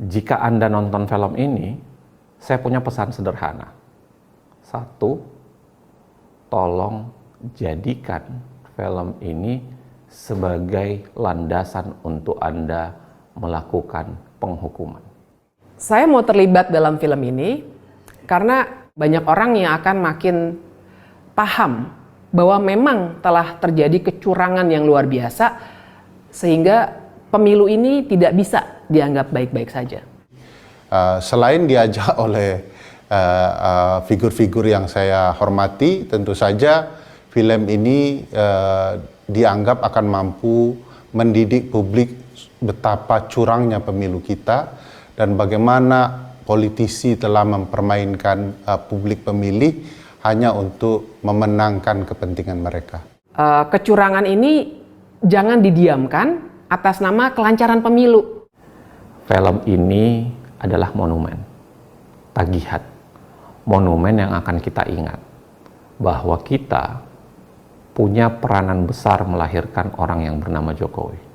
Jika Anda nonton film ini, saya punya pesan sederhana. Satu, tolong jadikan film ini sebagai landasan untuk Anda melakukan penghukuman. Saya mau terlibat dalam film ini karena banyak orang yang akan makin paham bahwa memang telah terjadi kecurangan yang luar biasa sehingga pemilu ini tidak bisa dianggap baik-baik saja. Selain diajak oleh figur-figur yang saya hormati, tentu saja film ini dianggap akan mampu mendidik publik betapa curangnya pemilu kita dan bagaimana politisi telah mempermainkan publik pemilih hanya untuk memenangkan kepentingan mereka. Kecurangan ini jangan didiamkan atas nama kelancaran pemilu. Film ini adalah monumen, tagihan, monumen yang akan kita ingat bahwa kita punya peranan besar melahirkan orang yang bernama Jokowi.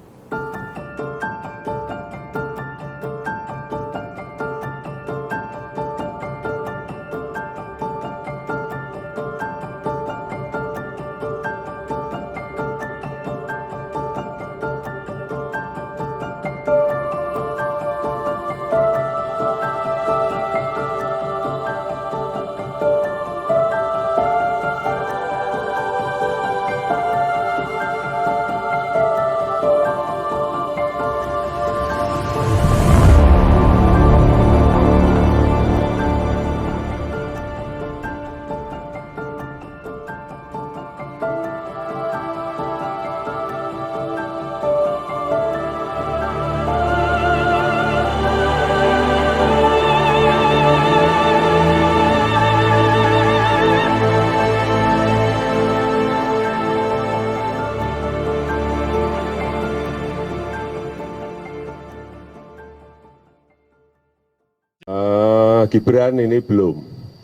Gibran ini belum,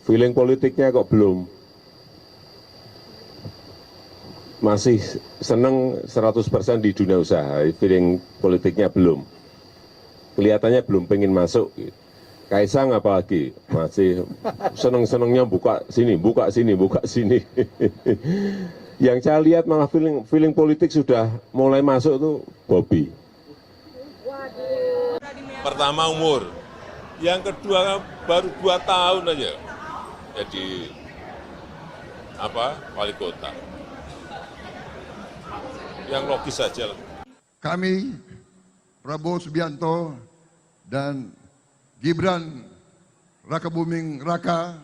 feeling politiknya kok belum, masih seneng 100% di dunia usaha, feeling politiknya belum, kelihatannya belum pengen masuk. Kaisang apalagi masih seneng-senengnya buka sini, buka sini, buka sini. Yang saya lihat malah feeling politik sudah mulai masuk tuh Bobi. Pertama umur, yang kedua baru 2 tahun aja jadi wali kota. Yang logis saja lah. Kami Prabowo Subianto dan Gibran Rakabuming Raka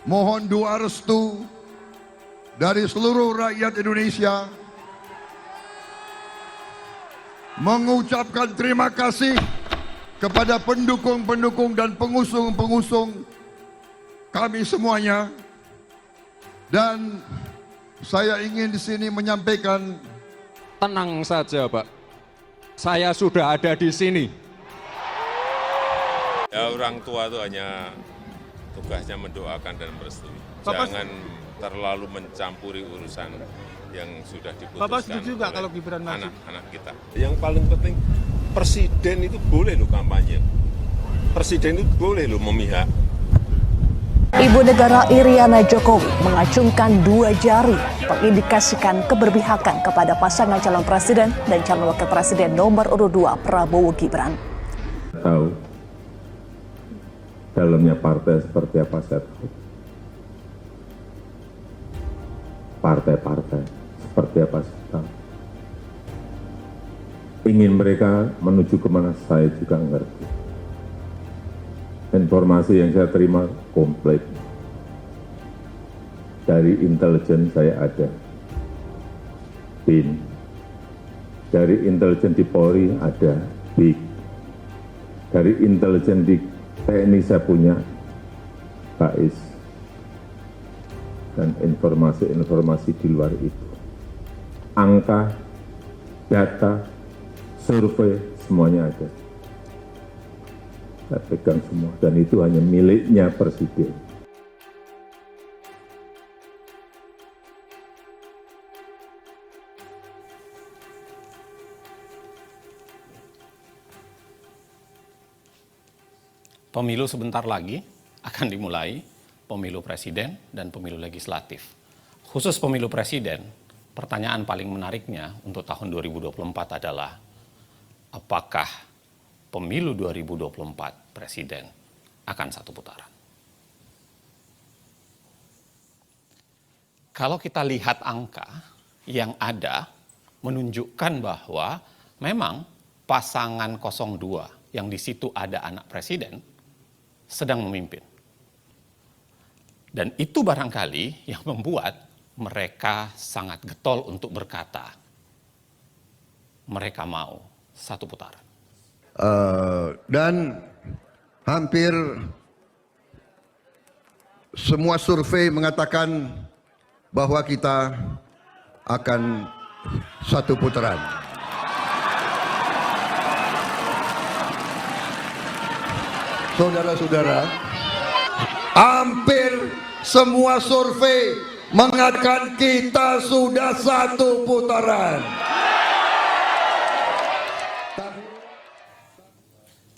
mohon doa restu dari seluruh rakyat Indonesia, mengucapkan terima kasih kepada pendukung-pendukung dan pengusung-pengusung kami semuanya. Dan saya ingin di sini menyampaikan, tenang saja, Pak. Saya sudah ada di sini. Ya, orang tua itu hanya tugasnya mendoakan dan merestui. Jangan terlalu mencampuri urusan yang sudah diputuskan. Bapak setuju nggak kalau Gibran maju? Anak-anak kita. Yang paling penting, presiden itu boleh loh kampanye. Presiden itu boleh loh memihak. Ibu negara Iriana Jokowi mengacungkan 2 jari mengindikasikan keberpihakan kepada pasangan calon presiden dan calon wakil presiden nomor urut 2 Prabowo Gibran. Tahu dalamnya partai seperti apa saya tahu. Partai-partai seperti apa saya tahu. Ingin mereka menuju kemana saya juga ngerti. Informasi yang saya terima komplit. Dari intelijen saya ada BIN. Dari intelijen di Polri ada BIK. Dari intelijen di TNI saya punya KAIS. Dan informasi-informasi di luar itu. Angka, data, survei, semuanya ada. saya pegang semua, dan itu hanya miliknya Presiden. Pemilu sebentar lagi akan dimulai, pemilu presiden dan pemilu legislatif. Khusus pemilu presiden, pertanyaan paling menariknya untuk tahun 2024 adalah apakah pemilu 2024 presiden akan satu putaran. Kalau kita lihat angka yang ada menunjukkan bahwa memang pasangan 02 yang di situ ada anak presiden sedang memimpin. Dan itu barangkali yang membuat mereka sangat getol untuk berkata, mereka mau satu putaran. Dan hampir semua survei mengatakan bahwa kita akan satu putaran. Saudara-saudara, hampir semua survei mengatakan kita sudah satu putaran.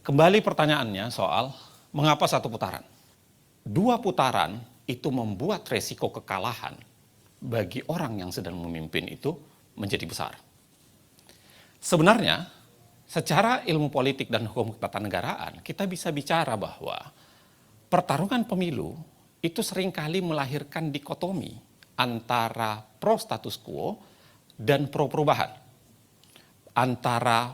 Kembali pertanyaannya soal mengapa satu putaran? 2 putaran itu membuat resiko kekalahan bagi orang yang sedang memimpin itu menjadi besar. Sebenarnya, secara ilmu politik dan hukum ketatanegaraan, kita bisa bicara bahwa pertarungan pemilu itu seringkali melahirkan dikotomi antara pro status quo dan pro perubahan. Antara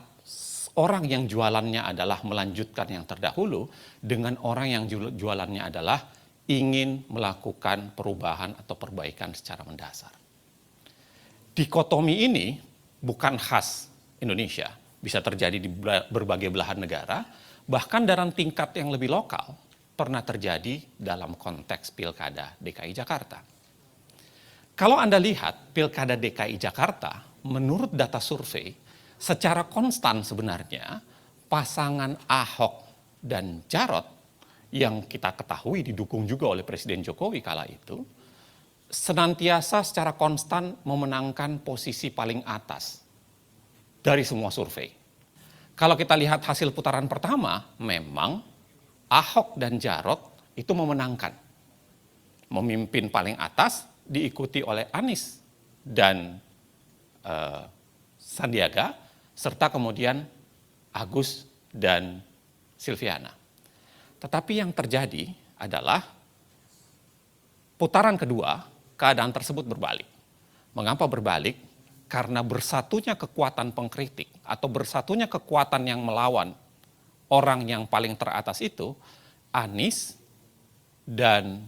orang yang jualannya adalah melanjutkan yang terdahulu dengan orang yang jualannya adalah ingin melakukan perubahan atau perbaikan secara mendasar. Dikotomi ini bukan khas Indonesia, bisa terjadi di berbagai belahan negara, bahkan dalam tingkat yang lebih lokal, pernah terjadi dalam konteks Pilkada DKI Jakarta. Kalau Anda lihat Pilkada DKI Jakarta, menurut data survei, secara konstan sebenarnya pasangan Ahok dan Jarot yang kita ketahui didukung juga oleh Presiden Jokowi kala itu, senantiasa secara konstan memenangkan posisi paling atas dari semua survei. Kalau kita lihat hasil putaran pertama, memang Ahok dan Jarot itu memenangkan. Memimpin paling atas diikuti oleh Anies dan Sandiaga, serta kemudian Agus dan Silviana. Tetapi yang terjadi adalah putaran kedua, keadaan tersebut berbalik. Mengapa berbalik? Karena bersatunya kekuatan pengkritik atau bersatunya kekuatan yang melawan orang yang paling teratas itu, Anies dan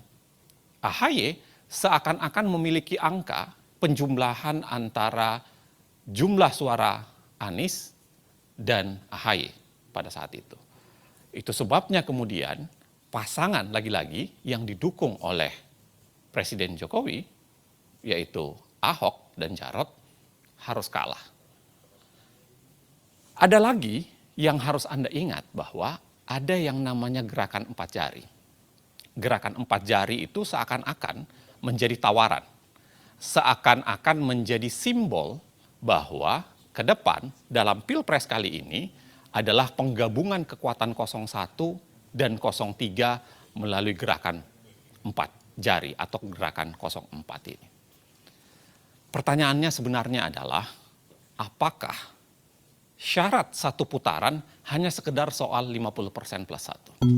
AHY seakan-akan memiliki angka penjumlahan antara jumlah suara Anies dan AHY pada saat itu. Itu sebabnya kemudian pasangan lagi-lagi yang didukung oleh Presiden Jokowi, yaitu Ahok dan Jarot, harus kalah. Ada lagi yang harus Anda ingat bahwa ada yang namanya gerakan 4 jari. Gerakan 4 jari itu seakan-akan menjadi tawaran. Seakan-akan menjadi simbol bahwa ke depan dalam Pilpres kali ini adalah penggabungan kekuatan 01 dan 03 melalui gerakan 4 jari atau gerakan 04 ini. Pertanyaannya sebenarnya adalah, apakah syarat satu putaran hanya sekedar soal 50% plus 1?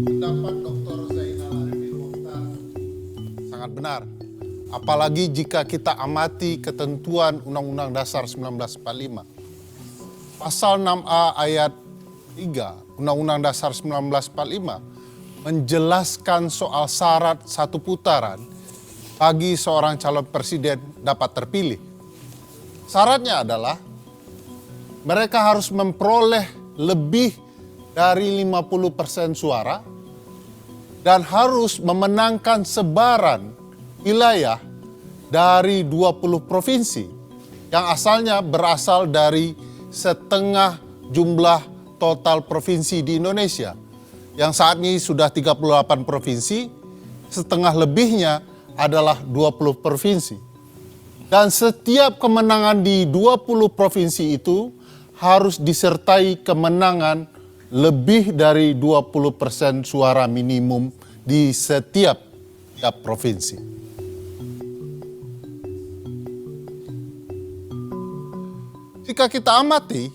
Pendapat Dr. Zainal Arifin Mokhtar sangat benar. Apalagi jika kita amati ketentuan Undang-Undang Dasar 1945. Pasal 6A ayat 3 Undang-Undang Dasar 1945 menjelaskan soal syarat satu putaran bagi seorang calon presiden dapat terpilih. Syaratnya adalah mereka harus memperoleh lebih dari 50% suara dan harus memenangkan sebaran wilayah dari 20 provinsi yang asalnya berasal dari setengah jumlah total provinsi di Indonesia. Yang saat ini sudah 38 provinsi, setengah lebihnya adalah 20 provinsi. Dan setiap kemenangan di 20 provinsi itu harus disertai kemenangan lebih dari 20% suara minimum di setiap provinsi. Jika kita amati,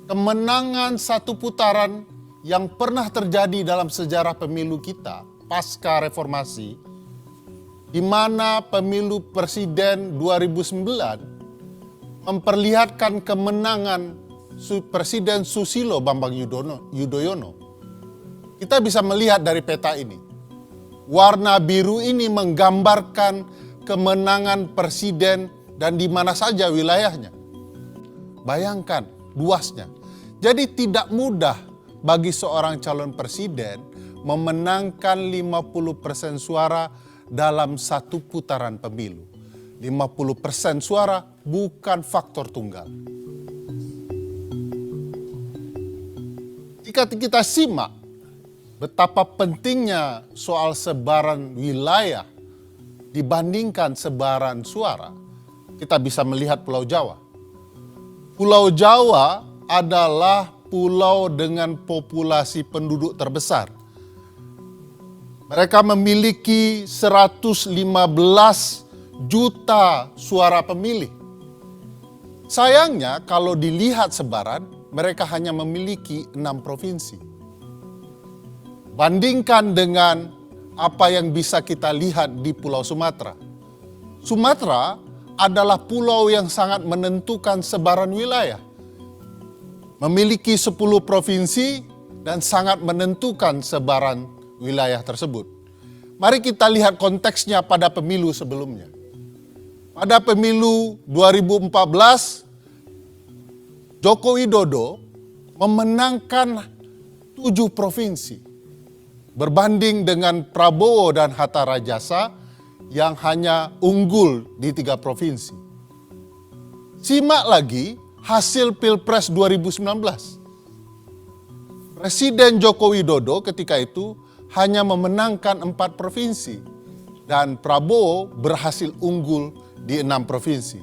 kemenangan satu putaran yang pernah terjadi dalam sejarah pemilu kita pasca reformasi, di mana pemilu presiden 2009 memperlihatkan kemenangan Presiden Susilo Bambang Yudhoyono. Kita bisa melihat dari peta ini. Warna biru ini menggambarkan kemenangan presiden dan di mana saja wilayahnya. Bayangkan luasnya. Jadi tidak mudah bagi seorang calon presiden memenangkan 50% suara dalam satu putaran pemilu. 50% suara bukan faktor tunggal. Jika kita simak betapa pentingnya soal sebaran wilayah dibandingkan sebaran suara, kita bisa melihat Pulau Jawa. Pulau Jawa adalah pulau dengan populasi penduduk terbesar. Mereka memiliki 115 juta suara pemilih. Sayangnya kalau dilihat sebaran, mereka hanya memiliki 6 provinsi. Bandingkan dengan apa yang bisa kita lihat di Pulau Sumatera. Sumatera adalah pulau yang sangat menentukan sebaran wilayah. Memiliki 10 provinsi dan sangat menentukan sebaran wilayah tersebut. Mari kita lihat konteksnya pada pemilu sebelumnya. Pada pemilu 2014, Joko Widodo memenangkan 7 provinsi. Berbanding dengan Prabowo dan Hatta Rajasa yang hanya unggul di 3 provinsi. Simak lagi hasil Pilpres 2019. Presiden Joko Widodo ketika itu hanya memenangkan 4 provinsi dan Prabowo berhasil unggul di 6 provinsi.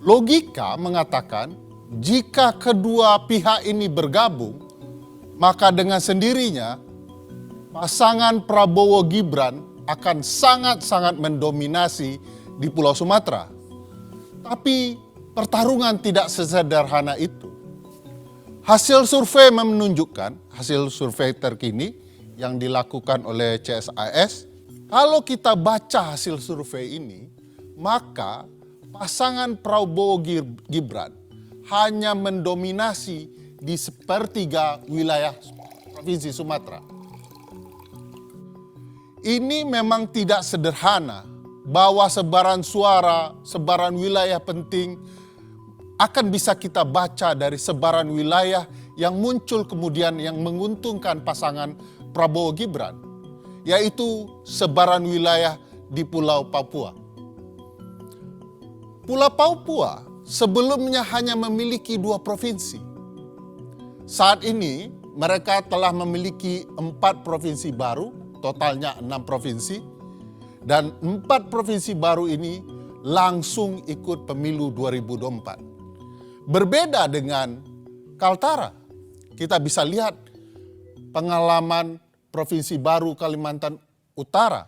Logika mengatakan jika kedua pihak ini bergabung, maka dengan sendirinya pasangan Prabowo Gibran akan sangat-sangat mendominasi di Pulau Sumatera. Tapi pertarungan tidak sesederhana itu. Hasil survei menunjukkan, hasil survei terkini yang dilakukan oleh CSIS, kalau kita baca hasil survei ini, maka pasangan Prabowo Gibran hanya mendominasi di sepertiga wilayah Provinsi Sumatera. Ini memang tidak sederhana bahwa sebaran suara, sebaran wilayah penting akan bisa kita baca dari sebaran wilayah yang muncul kemudian yang menguntungkan pasangan Prabowo Gibran, yaitu sebaran wilayah di Pulau Papua. Pulau Papua sebelumnya hanya memiliki 2 provinsi. Saat ini mereka telah memiliki 4 provinsi baru, totalnya 6 provinsi, dan 4 provinsi baru ini langsung ikut pemilu 2024. Berbeda dengan Kaltara, kita bisa lihat pengalaman Provinsi Baru Kalimantan Utara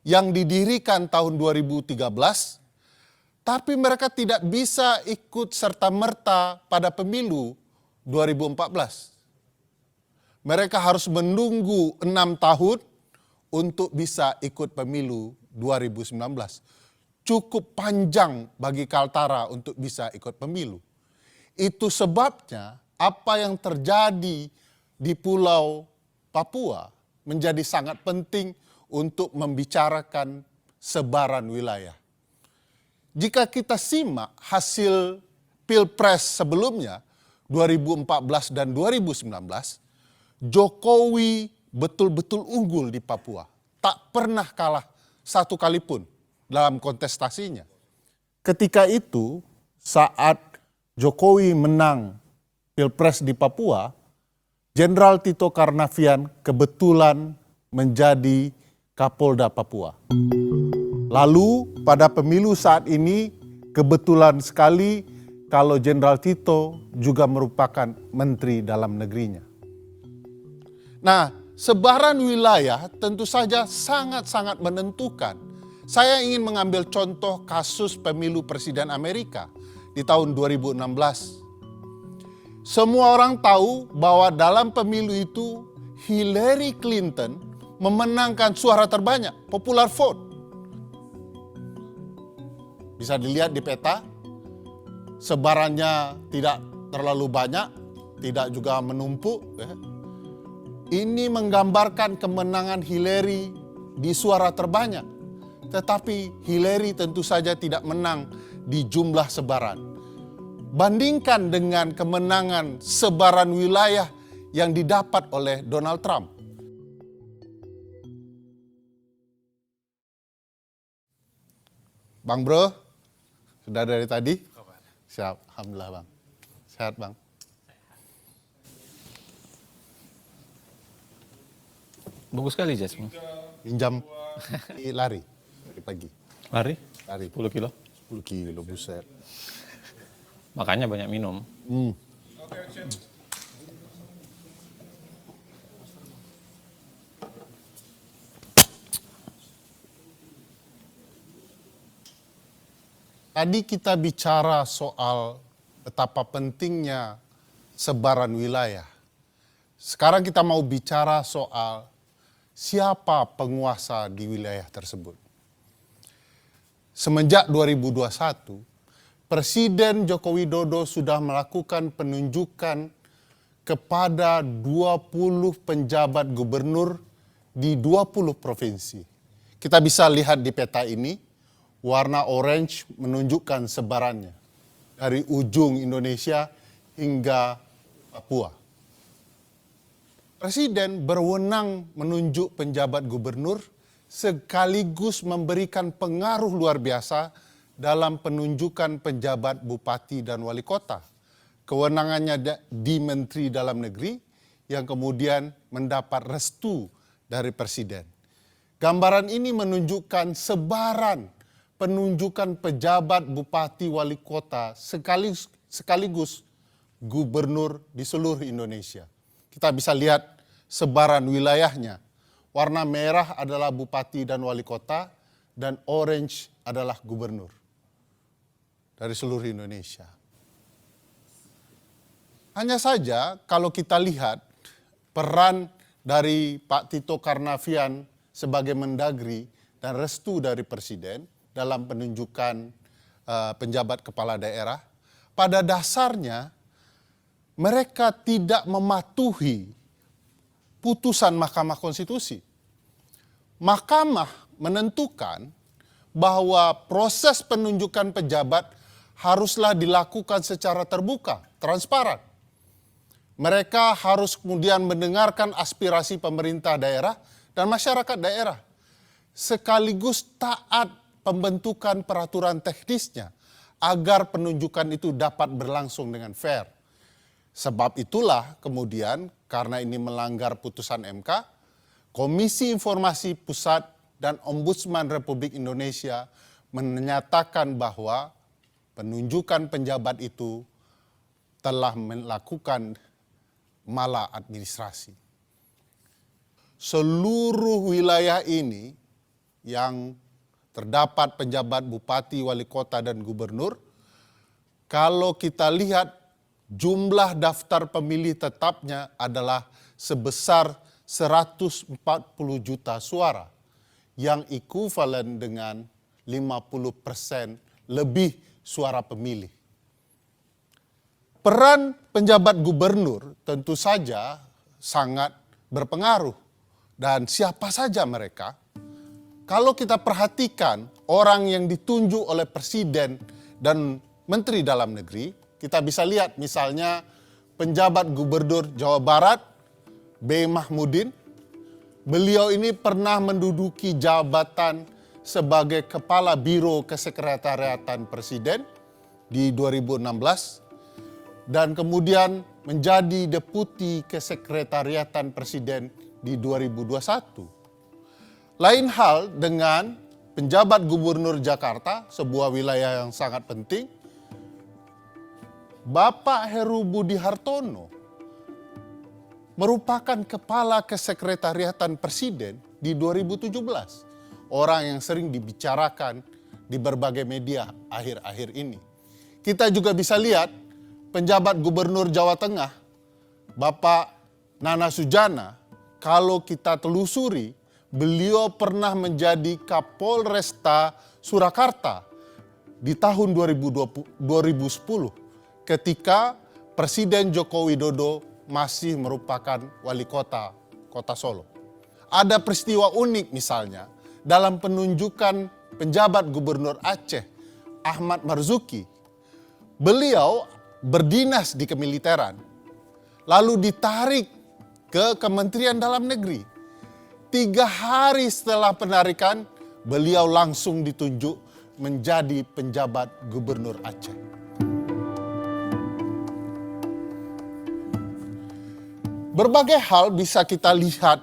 yang didirikan tahun 2013, tapi mereka tidak bisa ikut serta-merta pada pemilu 2014. Mereka harus menunggu 6 tahun untuk bisa ikut pemilu 2019. Cukup panjang bagi Kaltara untuk bisa ikut pemilu. Itu sebabnya apa yang terjadi di Pulau Papua menjadi sangat penting untuk membicarakan sebaran wilayah. Jika kita simak hasil Pilpres sebelumnya, 2014 dan 2019, Jokowi betul-betul unggul di Papua. Tak pernah kalah satu kali pun dalam kontestasinya. Ketika itu, saat Jokowi menang Pilpres di Papua, Jenderal Tito Karnavian kebetulan menjadi Kapolda Papua. Lalu pada pemilu saat ini kebetulan sekali kalau Jenderal Tito juga merupakan Menteri Dalam Negerinya. Nah, sebaran wilayah tentu saja sangat-sangat menentukan. Saya ingin mengambil contoh kasus pemilu Presiden Amerika di tahun 2016. Semua orang tahu bahwa dalam pemilu itu Hillary Clinton memenangkan suara terbanyak, popular vote. Bisa dilihat di peta, sebarannya tidak terlalu banyak, tidak juga menumpuk. Ini menggambarkan kemenangan Hillary di suara terbanyak. Tetapi Hillary tentu saja tidak menang di jumlah sebaran. Bandingkan dengan kemenangan sebaran wilayah yang didapat oleh Donald Trump. Bang Bro, sudah dari tadi? Siap, Alhamdulillah Bang. Sehat Bang. Bagus sekali Jasmine. Pinjam lari dari pagi. Lari? Lari 10 kilo. 10 kilo, buset. Makanya banyak minum. Tadi kita bicara soal betapa pentingnya sebaran wilayah. Sekarang kita mau bicara soal siapa penguasa di wilayah tersebut. Semenjak 2021, Presiden Joko Widodo sudah melakukan penunjukan kepada 20 penjabat gubernur di 20 provinsi. Kita bisa lihat di peta ini, warna orange menunjukkan sebarannya dari ujung Indonesia hingga Papua. Presiden berwenang menunjuk penjabat gubernur sekaligus memberikan pengaruh luar biasa dalam penunjukan penjabat bupati dan wali kota. Kewenangannya di Menteri Dalam Negeri yang kemudian mendapat restu dari Presiden. Gambaran ini menunjukkan sebaran penunjukan pejabat bupati wali kota sekaligus gubernur di seluruh Indonesia. Kita bisa lihat sebaran wilayahnya. Warna merah adalah bupati dan wali kota dan orange adalah gubernur dari seluruh Indonesia. Hanya saja kalau kita lihat peran dari Pak Tito Karnavian sebagai Mendagri dan restu dari Presiden dalam penunjukan penjabat kepala daerah, pada dasarnya mereka tidak mematuhi putusan Mahkamah Konstitusi. Mahkamah menentukan bahwa proses penunjukan pejabat haruslah dilakukan secara terbuka, transparan. Mereka harus kemudian mendengarkan aspirasi pemerintah daerah dan masyarakat daerah, sekaligus taat pembentukan peraturan teknisnya agar penunjukan itu dapat berlangsung dengan fair. Sebab itulah kemudian karena ini melanggar putusan MK, Komisi Informasi Pusat dan Ombudsman Republik Indonesia menyatakan bahwa penunjukan penjabat itu telah melakukan maladministrasi. Seluruh wilayah ini yang terdapat penjabat bupati, wali kota, dan gubernur, kalau kita lihat jumlah daftar pemilih tetapnya adalah sebesar 140 juta suara, yang ekuivalen dengan 50% lebih suara pemilih. Peran penjabat gubernur tentu saja sangat berpengaruh, dan siapa saja mereka. Kalau kita perhatikan orang yang ditunjuk oleh Presiden dan Menteri Dalam Negeri, kita bisa lihat misalnya penjabat Gubernur Jawa Barat, B. Mahmudin. Beliau ini pernah menduduki jabatan sebagai Kepala Biro Kesekretariatan Presiden di 2016. dan kemudian menjadi deputi kesekretariatan presiden di 2021. Lain hal dengan penjabat gubernur Jakarta, sebuah wilayah yang sangat penting, Bapak Heru Budi Hartono merupakan kepala kesekretariatan presiden di 2017. Orang yang sering dibicarakan di berbagai media akhir-akhir ini. Kita juga bisa lihat penjabat gubernur Jawa Tengah, Bapak Nana Sujana, kalau kita telusuri, beliau pernah menjadi Kapolresta Surakarta di tahun 2010 ketika Presiden Joko Widodo masih merupakan wali kota Solo. Ada peristiwa unik misalnya dalam penunjukan penjabat gubernur Aceh, Ahmad Marzuki. Beliau berdinas di kemiliteran, lalu ditarik ke Kementerian Dalam Negeri. 3 hari setelah penarikan, beliau langsung ditunjuk menjadi penjabat gubernur Aceh. Berbagai hal bisa kita lihat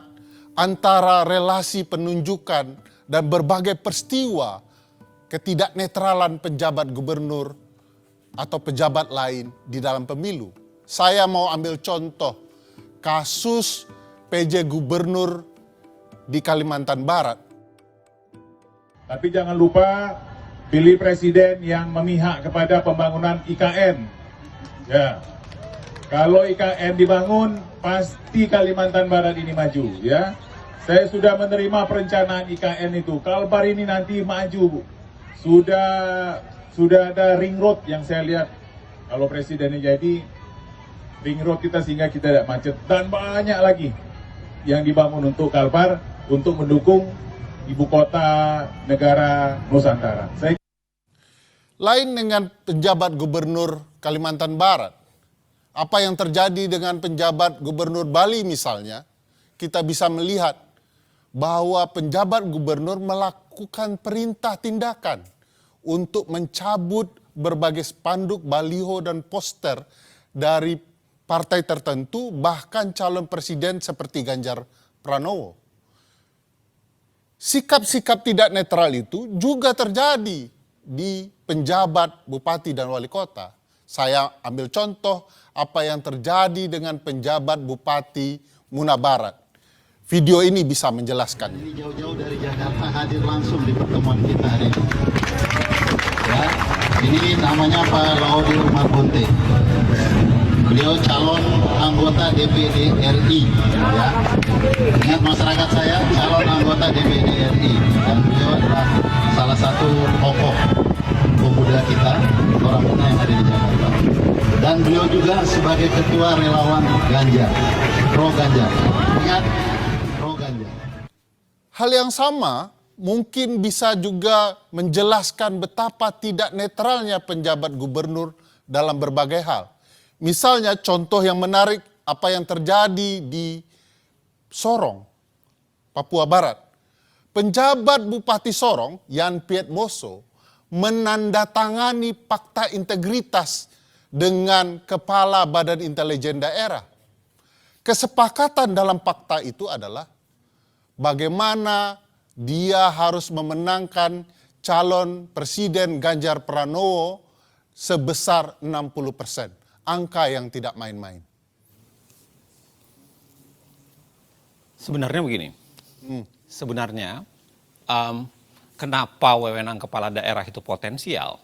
antara relasi penunjukan dan berbagai peristiwa ketidaknetralan penjabat gubernur atau pejabat lain di dalam pemilu. Saya mau ambil contoh kasus PJ Gubernur di Kalimantan Barat. Tapi jangan lupa pilih presiden yang memihak kepada pembangunan IKN. Ya, kalau IKN dibangun, pasti Kalimantan Barat ini maju. Ya, saya sudah menerima perencanaan IKN itu. Kalbar ini nanti maju. Sudah ada ring road yang saya lihat. Kalau presidennya jadi, ring road kita sehingga kita tidak macet. Dan banyak lagi yang dibangun untuk Kalbar, untuk mendukung ibu kota negara Nusantara. Lain dengan penjabat gubernur Kalimantan Barat, apa yang terjadi dengan penjabat gubernur Bali misalnya, kita bisa melihat bahwa penjabat gubernur melakukan perintah tindakan untuk mencabut berbagai spanduk, baliho, dan poster dari partai tertentu, bahkan calon presiden seperti Ganjar Pranowo. Sikap-sikap tidak netral itu juga terjadi di penjabat bupati dan wali kota. Saya ambil contoh apa yang terjadi dengan penjabat bupati Muna Barat. Video ini bisa menjelaskan. Jauh-jauh dari Jakarta hadir langsung di pertemuan kita hari ini. Ya, ini namanya Pak Laudi Umar Bonte. Beliau calon anggota DPD RI. Ya. Ingat masyarakat saya, calon anggota DPD RI. Dan beliau adalah salah satu tokoh pemuda kita, orang muda yang ada di Jakarta. Dan beliau juga sebagai ketua relawan Ganjar, pro Ganjar. Ingat, pro Ganjar. Hal yang sama mungkin bisa juga menjelaskan betapa tidak netralnya penjabat gubernur dalam berbagai hal. Misalnya contoh yang menarik apa yang terjadi di Sorong, Papua Barat. Penjabat Bupati Sorong, Yan Piet Moso, menandatangani fakta integritas dengan Kepala Badan Intelijen Daerah. Kesepakatan dalam fakta itu adalah bagaimana dia harus memenangkan calon Presiden Ganjar Pranowo sebesar 60%. Angka yang tidak main-main. Sebenarnya begini, sebenarnya kenapa wewenang kepala daerah itu potensial?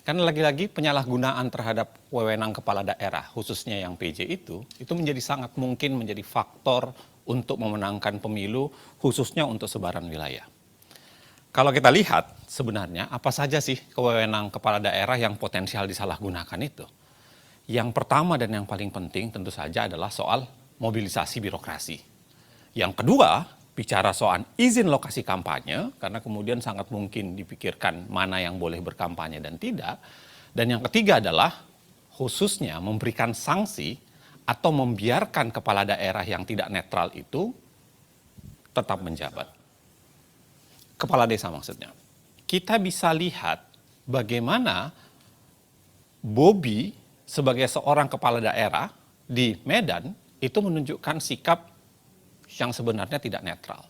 Karena lagi-lagi penyalahgunaan terhadap wewenang kepala daerah, khususnya yang PJ itu menjadi sangat mungkin menjadi faktor untuk memenangkan pemilu, khususnya untuk sebaran wilayah. Kalau kita lihat sebenarnya apa saja sih wewenang kepala daerah yang potensial disalahgunakan itu? Yang pertama dan yang paling penting tentu saja adalah soal mobilisasi birokrasi. Yang kedua, bicara soal izin lokasi kampanye, karena kemudian sangat mungkin dipikirkan mana yang boleh berkampanye dan tidak. Dan yang ketiga adalah khususnya memberikan sanksi atau membiarkan kepala daerah yang tidak netral itu tetap menjabat. Kepala desa maksudnya. Kita bisa lihat bagaimana Bobi sebagai seorang kepala daerah di Medan itu menunjukkan sikap yang sebenarnya tidak netral.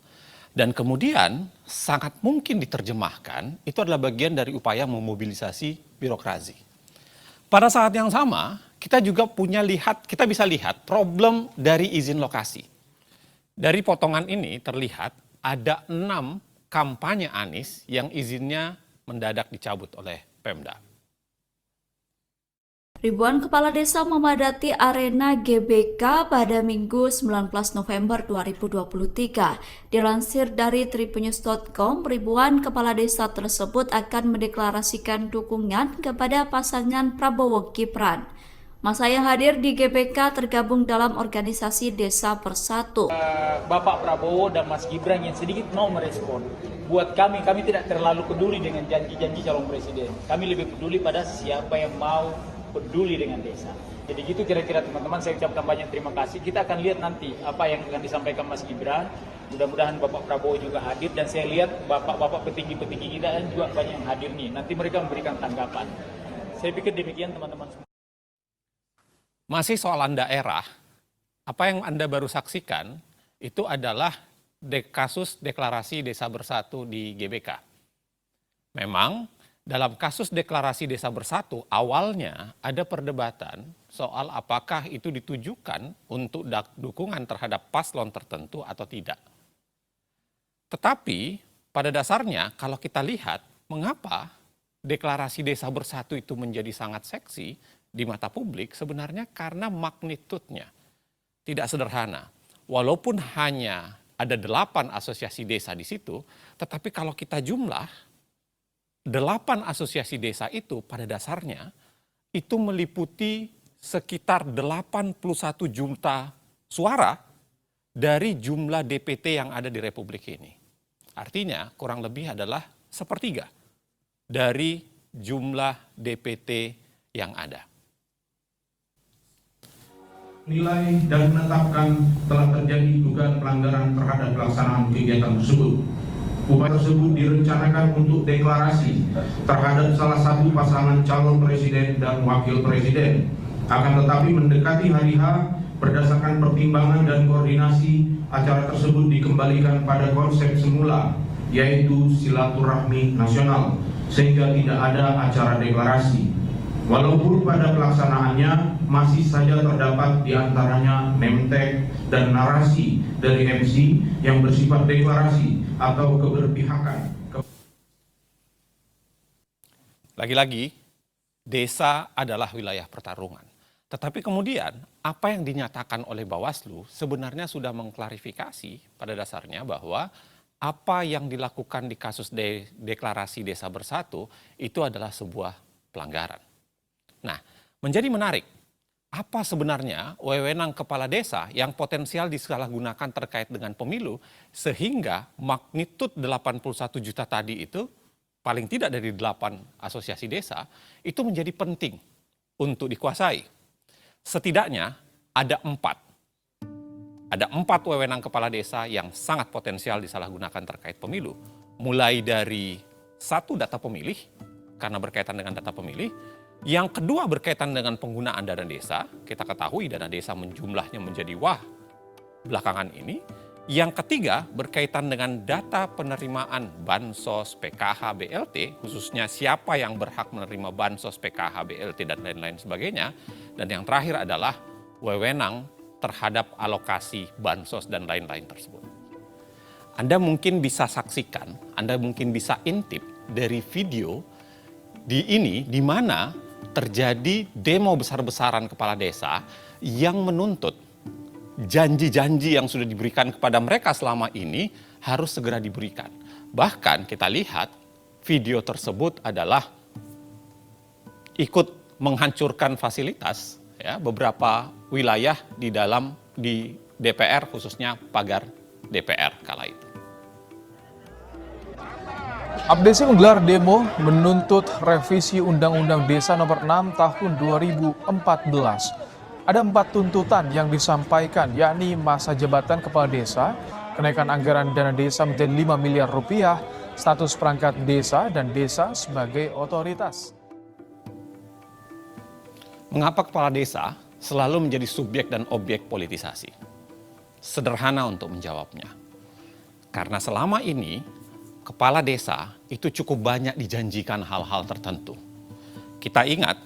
Dan kemudian sangat mungkin diterjemahkan itu adalah bagian dari upaya memobilisasi birokrasi. Pada saat yang sama, kita juga kita bisa lihat problem dari izin lokasi. Dari potongan ini terlihat ada 6 kampanye Anies yang izinnya mendadak dicabut oleh Pemda. Ribuan kepala desa memadati arena GBK pada Minggu 19 November 2023. Dilansir dari tripunnews.com, ribuan kepala desa tersebut akan mendeklarasikan dukungan kepada pasangan Prabowo Gibran. Masa yang hadir di GBK tergabung dalam organisasi Desa Bersatu. Bapak Prabowo dan Mas Gibran yang sedikit mau merespon. Buat kami tidak terlalu peduli dengan janji-janji calon presiden. Kami lebih peduli pada siapa yang mau peduli dengan desa. Jadi gitu kira-kira teman-teman, saya ucapkan banyak terima kasih. Kita akan lihat nanti apa yang akan disampaikan Mas Gibran. Mudah-mudahan Bapak Prabowo juga hadir, dan saya lihat bapak-bapak petinggi-petinggi kita juga banyak yang hadir nih. Nanti mereka memberikan tanggapan. Saya pikir demikian teman-teman semua. Masih soalan daerah, apa yang Anda baru saksikan itu adalah kasus deklarasi Desa Bersatu di GBK. Memang dalam kasus deklarasi Desa Bersatu awalnya ada perdebatan soal apakah itu ditujukan untuk dukungan terhadap paslon tertentu atau tidak. Tetapi pada dasarnya kalau kita lihat mengapa deklarasi Desa Bersatu itu menjadi sangat seksi di mata publik, sebenarnya karena magnitudenya tidak sederhana. Walaupun hanya ada 8 asosiasi desa di situ, tetapi kalau kita jumlah 8 asosiasi desa itu pada dasarnya itu meliputi sekitar 81 juta suara dari jumlah DPT yang ada di Republik ini. Artinya kurang lebih adalah 1/3 dari jumlah DPT yang ada. Nilai dan menetapkan telah terjadi dugaan pelanggaran terhadap pelaksanaan kegiatan tersebut. Upaya tersebut direncanakan untuk deklarasi terhadap salah satu pasangan calon presiden dan wakil presiden. Akan tetapi mendekati hari H, berdasarkan pertimbangan dan koordinasi, acara tersebut dikembalikan pada konsep semula, yaitu silaturahmi nasional, sehingga tidak ada acara deklarasi. Walaupun pada pelaksanaannya masih saja terdapat di antaranya name tag dan narasi dari MC yang bersifat deklarasi atau keberpihakan. Lagi-lagi, desa adalah wilayah pertarungan. Tetapi kemudian apa yang dinyatakan oleh Bawaslu sebenarnya sudah mengklarifikasi pada dasarnya bahwa apa yang dilakukan di kasus deklarasi Desa Bersatu itu adalah sebuah pelanggaran. Nah, menjadi menarik, apa sebenarnya wewenang kepala desa yang potensial disalahgunakan terkait dengan pemilu sehingga magnitud 81 juta tadi itu paling tidak dari 8 asosiasi desa itu menjadi penting untuk dikuasai. Setidaknya ada 4 wewenang kepala desa yang sangat potensial disalahgunakan terkait pemilu. Mulai dari 1 data pemilih karena berkaitan dengan data pemilih. Yang kedua berkaitan dengan penggunaan dana desa, kita ketahui dana desa jumlahnya menjadi wah belakangan ini. Yang ketiga berkaitan dengan data penerimaan Bansos, PKH, BLT, khususnya siapa yang berhak menerima Bansos, PKH, BLT, dan lain-lain sebagainya. Dan yang terakhir adalah wewenang terhadap alokasi Bansos dan lain-lain tersebut. Anda mungkin bisa saksikan, Anda mungkin bisa intip dari video di mana terjadi demo besar-besaran kepala desa yang menuntut janji-janji yang sudah diberikan kepada mereka selama ini harus segera diberikan. Bahkan kita lihat video tersebut adalah ikut menghancurkan fasilitas ya, beberapa wilayah di DPR, khususnya pagar DPR kala itu. Abdesi menggelar demo menuntut revisi Undang-Undang Desa Nomor 6 Tahun 2014. Ada 4 tuntutan yang disampaikan, yakni masa jabatan kepala desa, kenaikan anggaran dana desa menjadi 5 miliar rupiah, status perangkat desa dan desa sebagai otoritas. Mengapa kepala desa selalu menjadi subjek dan objek politisasi? Sederhana untuk menjawabnya. Karena selama ini, kepala desa itu cukup banyak dijanjikan hal-hal tertentu. Kita ingat,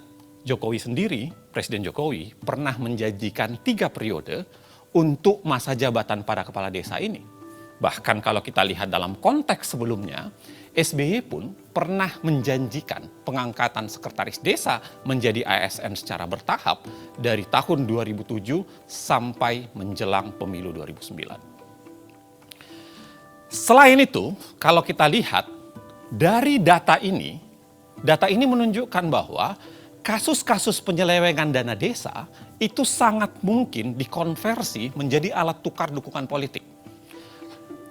Jokowi sendiri, Presiden Jokowi, pernah menjanjikan 3 periode untuk masa jabatan para kepala desa ini. Bahkan kalau kita lihat dalam konteks sebelumnya, SBY pun pernah menjanjikan pengangkatan sekretaris desa menjadi ASN secara bertahap dari tahun 2007 sampai menjelang pemilu 2009. Selain itu, kalau kita lihat dari data ini menunjukkan bahwa kasus-kasus penyelewengan dana desa itu sangat mungkin dikonversi menjadi alat tukar dukungan politik.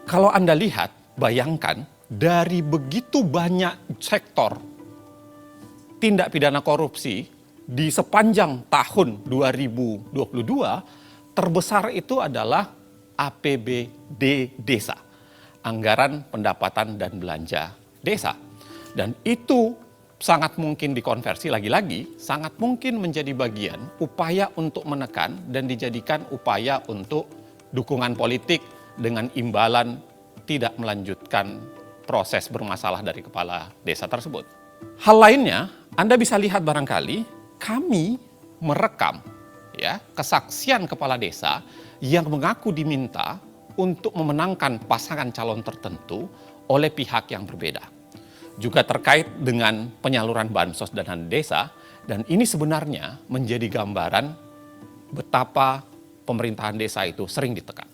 Kalau Anda lihat, bayangkan dari begitu banyak sektor tindak pidana korupsi di sepanjang tahun 2022, terbesar itu adalah APBD desa, anggaran pendapatan dan belanja desa. Dan itu sangat mungkin dikonversi, lagi-lagi sangat mungkin menjadi bagian upaya untuk menekan dan dijadikan upaya untuk dukungan politik dengan imbalan tidak melanjutkan proses bermasalah dari kepala desa tersebut. Hal lainnya, Anda bisa lihat barangkali kami merekam kesaksian kepala desa yang mengaku diminta untuk memenangkan pasangan calon tertentu oleh pihak yang berbeda. Juga terkait dengan penyaluran bansos dana desa, dan ini sebenarnya menjadi gambaran betapa pemerintahan desa itu sering ditekan.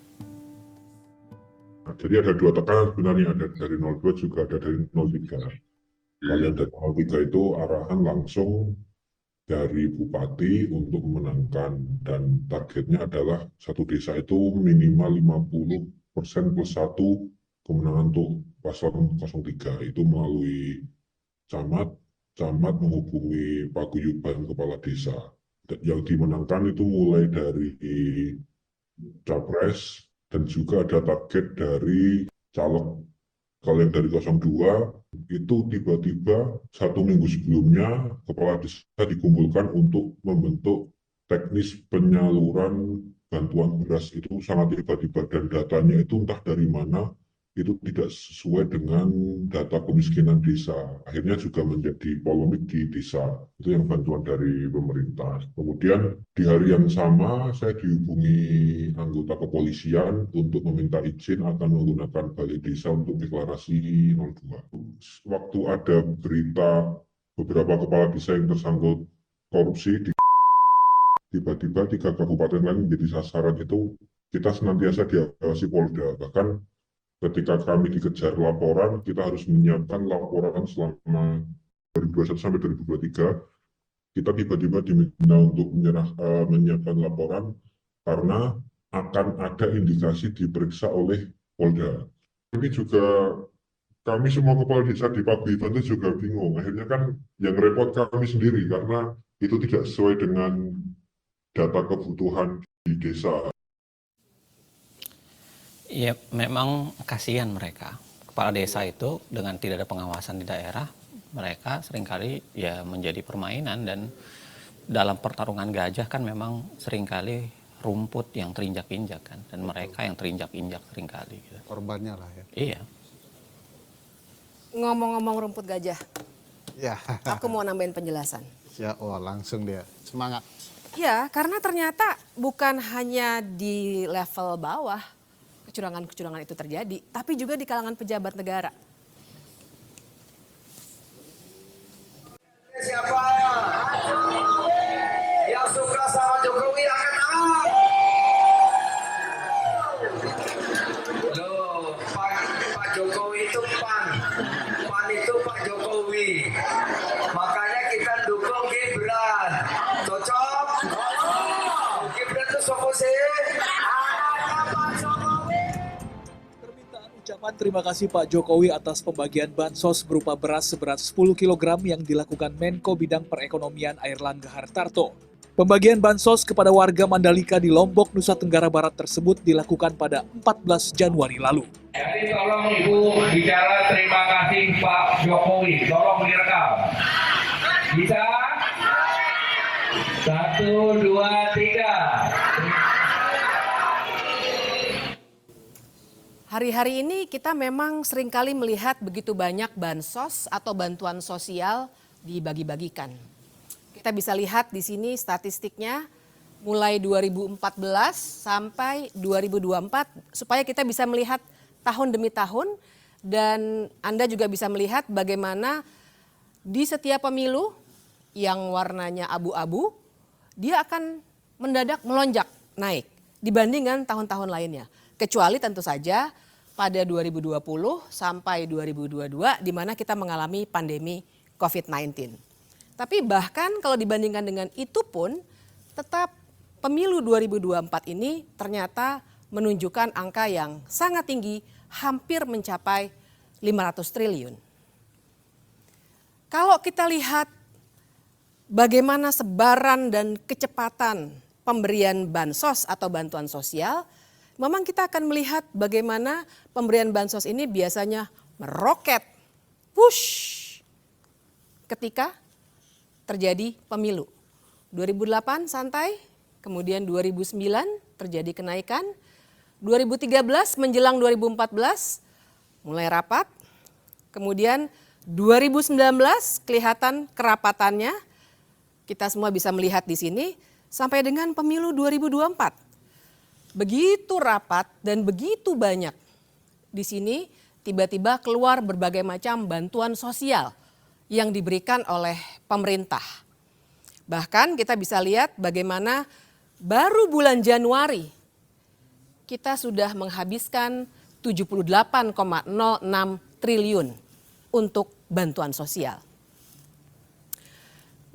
Jadi ada 2 tekanan sebenarnya, ada dari 02 juga ada dari 03. Kalau yang dari 03 itu arahan langsung dari bupati untuk memenangkan, dan targetnya adalah satu desa itu minimal 50% plus 1 kemenangan untuk paslon 03. Itu melalui camat menghubungi paguyuban kepala desa. Yang dimenangkan itu mulai dari capres, dan juga ada target dari caleg. Kalau yang dari 02 itu tiba-tiba 1 minggu sebelumnya kepala desa dikumpulkan untuk membentuk teknis penyaluran bantuan beras. Itu sangat tiba-tiba, dan datanya itu entah dari mana, itu tidak sesuai dengan data kemiskinan desa. Akhirnya juga menjadi polemik di desa. Itu yang bantuan dari pemerintah. Kemudian di hari yang sama saya dihubungi anggota kepolisian untuk meminta izin akan menggunakan balai desa untuk deklarasi 02. Waktu ada berita beberapa kepala desa yang tersangkut korupsi, tiba-tiba 3 kabupaten lain menjadi sasaran. Itu kita senantiasa diawasi Polda. Bahkan ketika kami dikejar laporan, kita harus menyiapkan laporan selama 2021 sampai 2023. Kita tiba-tiba diminta untuk menyiapkan laporan karena akan ada indikasi diperiksa oleh Polda. Ini juga kami semua kepala desa di paguyuban itu juga bingung. Akhirnya kan yang repot kami sendiri karena itu tidak sesuai dengan data kebutuhan di desa. Ya, memang kasihan mereka. Kepala desa itu dengan tidak ada pengawasan di daerah, mereka seringkali ya menjadi permainan, dan dalam pertarungan gajah kan memang seringkali rumput yang terinjak-injak kan, dan mereka yang terinjak-injak seringkali. Gitu. Korbannya lah ya. Iya. Ngomong-ngomong rumput gajah, Ya. aku mau nambahin penjelasan. Ya, langsung dia. Semangat. Ya, karena ternyata bukan hanya di level bawah kecurangan-kecurangan itu terjadi, tapi juga di kalangan pejabat negara. Siapa yang suka sama Jokowi angkat tangan. Loh, Pak Jokowi itu pan itu Pak Jokowi. Makanya kita dukung Gibran. Cocok? Gibran itu sopo sih? Ucapan terima kasih Pak Jokowi atas pembagian bansos berupa beras seberat 10 kg yang dilakukan Menko Bidang Perekonomian Airlangga Hartarto. Pembagian bansos kepada warga Mandalika di Lombok, Nusa Tenggara Barat tersebut dilakukan pada 14 Januari lalu. Jadi tolong Ibu bicara terima kasih Pak Jokowi, tolong direkam. Bisa? 1, 2, 3. Hari-hari ini kita memang seringkali melihat begitu banyak bansos atau bantuan sosial dibagi-bagikan. Kita bisa lihat di sini statistiknya mulai 2014 sampai 2024 supaya kita bisa melihat tahun demi tahun dan Anda juga bisa melihat bagaimana di setiap pemilu yang warnanya abu-abu dia akan mendadak melonjak naik dibandingkan tahun-tahun lainnya. Kecuali tentu saja pada 2020 sampai 2022 di mana kita mengalami pandemi COVID-19. Tapi bahkan kalau dibandingkan dengan itu pun tetap pemilu 2024 ini ternyata menunjukkan angka yang sangat tinggi, hampir mencapai 500 triliun. Kalau kita lihat bagaimana sebaran dan kecepatan pemberian bansos atau bantuan sosial, memang kita akan melihat bagaimana pemberian bansos ini biasanya meroket, push, ketika terjadi pemilu. 2008 santai, kemudian 2009 terjadi kenaikan, 2013 menjelang 2014 mulai rapat, kemudian 2019 kelihatan kerapatannya, kita semua bisa melihat di sini, sampai dengan pemilu 2024. Begitu rapat dan begitu banyak. Di sini tiba-tiba keluar berbagai macam bantuan sosial yang diberikan oleh pemerintah. Bahkan kita bisa lihat bagaimana baru bulan Januari kita sudah menghabiskan 78,06 triliun untuk bantuan sosial.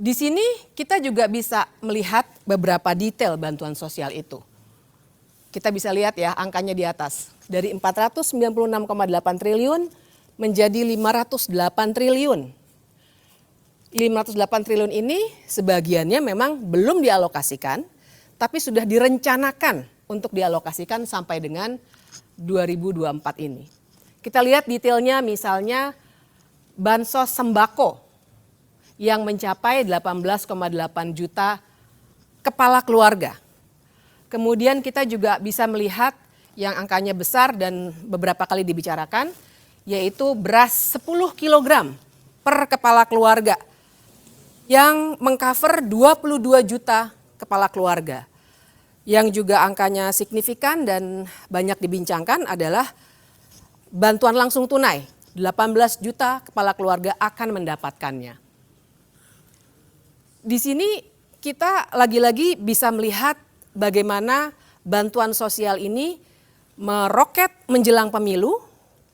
Di sini kita juga bisa melihat beberapa detail bantuan sosial itu. Kita bisa lihat ya angkanya di atas. Dari 496,8 triliun menjadi 508 triliun. 508 triliun ini sebagiannya memang belum dialokasikan, tapi sudah direncanakan untuk dialokasikan sampai dengan 2024 ini. Kita lihat detailnya misalnya bansos sembako yang mencapai 18,8 juta kepala keluarga. Kemudian kita juga bisa melihat yang angkanya besar dan beberapa kali dibicarakan, yaitu beras 10 kg per kepala keluarga yang mengcover 22 juta kepala keluarga. Yang juga angkanya signifikan dan banyak dibincangkan adalah bantuan langsung tunai. 18 juta kepala keluarga akan mendapatkannya. Di sini kita lagi-lagi bisa melihat bagaimana bantuan sosial ini meroket menjelang pemilu,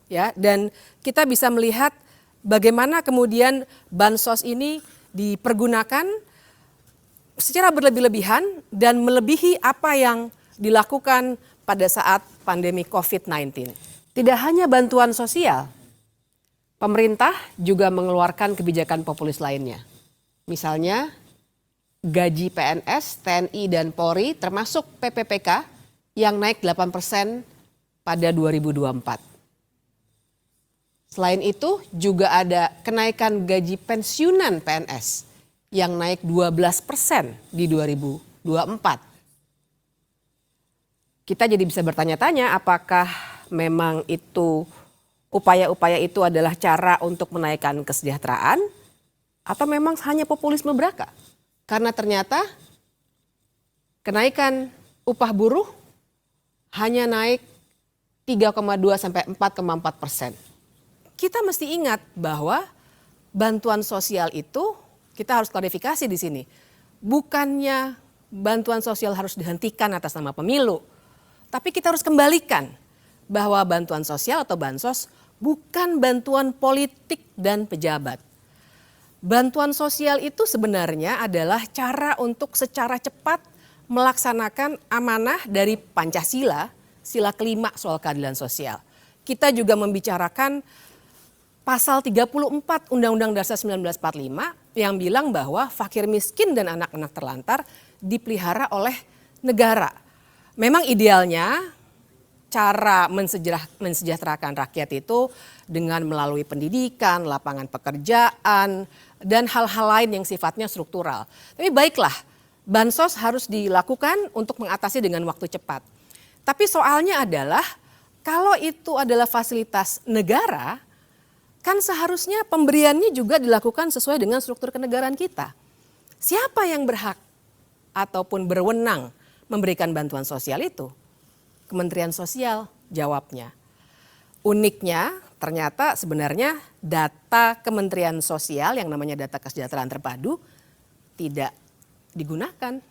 ya, dan kita bisa melihat bagaimana kemudian bansos ini dipergunakan secara berlebih-lebihan dan melebihi apa yang dilakukan pada saat pandemi COVID-19. Tidak hanya bantuan sosial, pemerintah juga mengeluarkan kebijakan populis lainnya. Misalnya gaji PNS, TNI dan Polri termasuk PPPK yang naik 8% pada 2024. Selain itu juga ada kenaikan gaji pensiunan PNS yang naik 12% di 2024. Kita jadi bisa bertanya-tanya apakah memang itu upaya-upaya itu adalah cara untuk menaikkan kesejahteraan atau memang hanya populisme belaka? Karena ternyata kenaikan upah buruh hanya naik 3,2 sampai 4,4%. Kita mesti ingat bahwa bantuan sosial itu kita harus klarifikasi di sini. Bukannya bantuan sosial harus dihentikan atas nama pemilu, tapi kita harus kembalikan bahwa bantuan sosial atau bansos bukan bantuan politik dan pejabat. Bantuan sosial itu sebenarnya adalah cara untuk secara cepat melaksanakan amanah dari Pancasila, sila kelima soal keadilan sosial. Kita juga membicarakan pasal 34 Undang-Undang Dasar 1945 yang bilang bahwa fakir miskin dan anak-anak terlantar dipelihara oleh negara. Memang idealnya cara mensejahterakan rakyat itu dengan melalui pendidikan, lapangan pekerjaan, dan hal-hal lain yang sifatnya struktural. Tapi baiklah, bansos harus dilakukan untuk mengatasi dengan waktu cepat. Tapi soalnya adalah kalau itu adalah fasilitas negara, kan seharusnya pemberiannya juga dilakukan sesuai dengan struktur kenegaraan kita. Siapa yang berhak ataupun berwenang memberikan bantuan sosial itu? Kementerian Sosial jawabnya. Uniknya ternyata sebenarnya data Kementerian Sosial yang namanya data kesejahteraan terpadu tidak digunakan.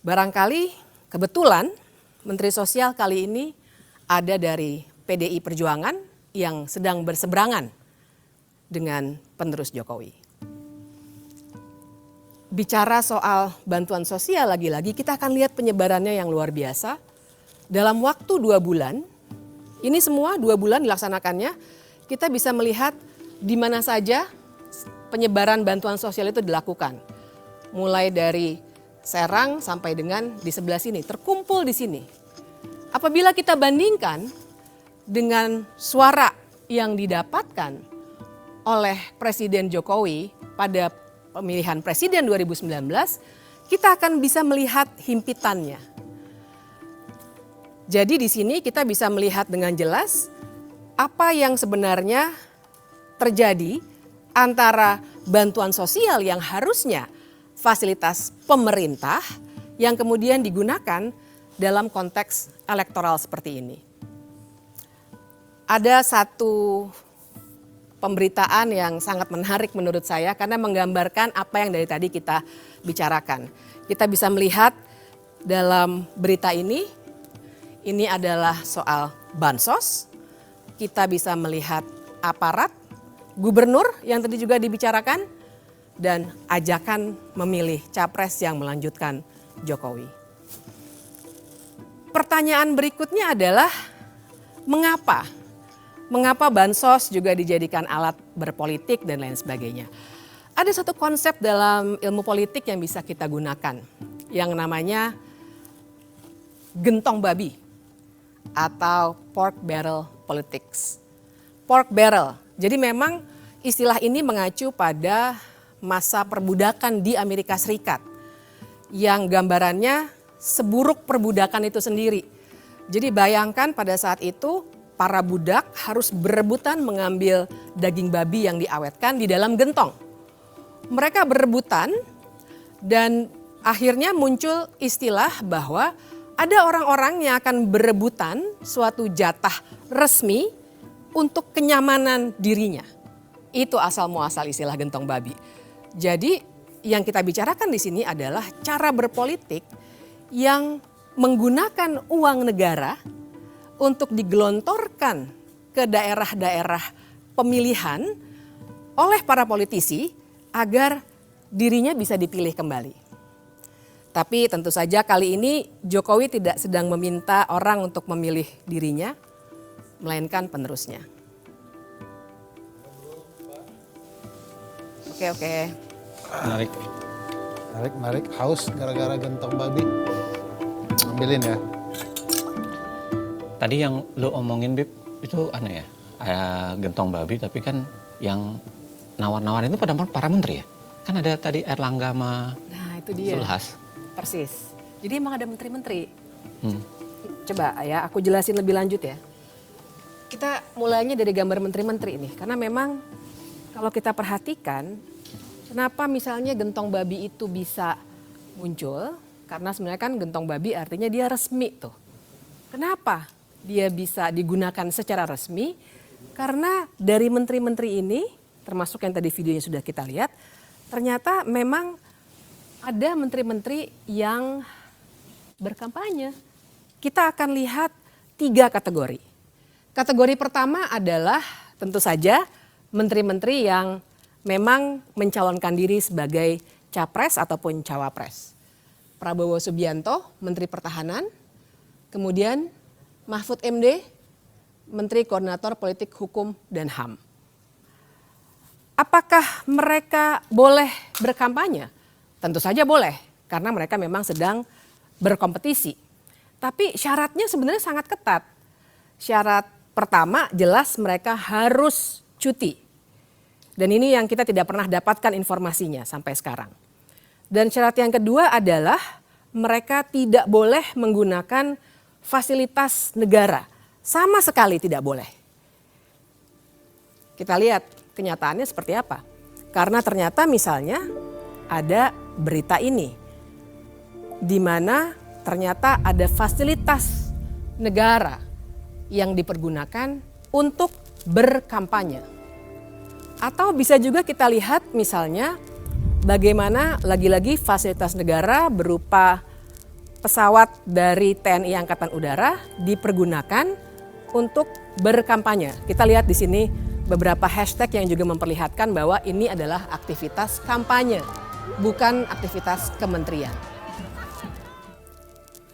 Barangkali kebetulan Menteri Sosial kali ini ada dari PDI Perjuangan yang sedang berseberangan dengan penerus Jokowi. Bicara soal bantuan sosial lagi-lagi kita akan lihat penyebarannya yang luar biasa. Dalam waktu 2 bulan, ini semua 2 bulan dilaksanakannya, kita bisa melihat di mana saja penyebaran bantuan sosial itu dilakukan. Mulai dari Serang sampai dengan di sebelah sini, terkumpul di sini. Apabila kita bandingkan dengan suara yang didapatkan oleh Presiden Jokowi pada pemilihan presiden 2019, kita akan bisa melihat himpitannya. Jadi di sini kita bisa melihat dengan jelas apa yang sebenarnya terjadi antara bantuan sosial yang harusnya fasilitas pemerintah yang kemudian digunakan dalam konteks elektoral seperti ini. Ada satu pemberitaan yang sangat menarik menurut saya karena menggambarkan apa yang dari tadi kita bicarakan. Kita bisa melihat dalam berita ini adalah soal bansos. Kita bisa melihat aparat, gubernur yang tadi juga dibicarakan, dan ajakan memilih capres yang melanjutkan Jokowi. Pertanyaan berikutnya adalah mengapa? Mengapa bansos juga dijadikan alat berpolitik dan lain sebagainya? Ada satu konsep dalam ilmu politik yang bisa kita gunakan yang namanya gentong babi atau pork barrel politics. Pork barrel, jadi memang istilah ini mengacu pada masa perbudakan di Amerika Serikat yang gambarannya seburuk perbudakan itu sendiri. Jadi bayangkan pada saat itu para budak harus berebutan mengambil daging babi yang diawetkan di dalam gentong. Mereka berebutan dan akhirnya muncul istilah bahwa ada orang-orang yang akan berebutan suatu jatah resmi untuk kenyamanan dirinya. Itu asal muasal istilah gentong babi. Jadi yang kita bicarakan di sini adalah cara berpolitik yang menggunakan uang negara untuk digelontorkan ke daerah-daerah pemilihan oleh para politisi agar dirinya bisa dipilih kembali. Tapi tentu saja kali ini Jokowi tidak sedang meminta orang untuk memilih dirinya, melainkan penerusnya. Oke. Menarik. Haus gara-gara gentong babi. Ambilin ya. Tadi yang lo omongin, Bib, itu aneh ya. Gentong babi, tapi kan yang nawar-nawarin itu pada para menteri ya. Kan ada tadi Erlangga sama itu dia. Zulhas. Persis. Jadi emang ada menteri-menteri. Coba ya, aku jelasin lebih lanjut ya. Kita mulainya dari gambar menteri-menteri ini. Karena memang kalau kita perhatikan, kenapa misalnya gentong babi itu bisa muncul? Karena sebenarnya kan gentong babi artinya dia resmi tuh. Kenapa dia bisa digunakan secara resmi? Karena dari menteri-menteri ini, termasuk yang tadi videonya sudah kita lihat, ternyata memang ada menteri-menteri yang berkampanye. Kita akan lihat 3 kategori. Kategori pertama adalah tentu saja menteri-menteri yang memang mencalonkan diri sebagai capres ataupun cawapres. Prabowo Subianto, Menteri Pertahanan, kemudian Mahfud MD, Menteri Koordinator Politik Hukum dan HAM. Apakah mereka boleh berkampanye? Tentu saja boleh, karena mereka memang sedang berkompetisi. Tapi syaratnya sebenarnya sangat ketat. Syarat pertama jelas mereka harus cuti. Dan ini yang kita tidak pernah dapatkan informasinya sampai sekarang. Dan syarat yang kedua adalah mereka tidak boleh menggunakan fasilitas negara. Sama sekali tidak boleh. Kita lihat kenyataannya seperti apa. Karena ternyata misalnya ada berita ini, di mana ternyata ada fasilitas negara yang dipergunakan untuk berkampanye. Atau bisa juga kita lihat misalnya bagaimana lagi-lagi fasilitas negara berupa pesawat dari TNI Angkatan Udara dipergunakan untuk berkampanye. Kita lihat di sini beberapa hashtag yang juga memperlihatkan bahwa ini adalah aktivitas kampanye, bukan aktivitas kementerian.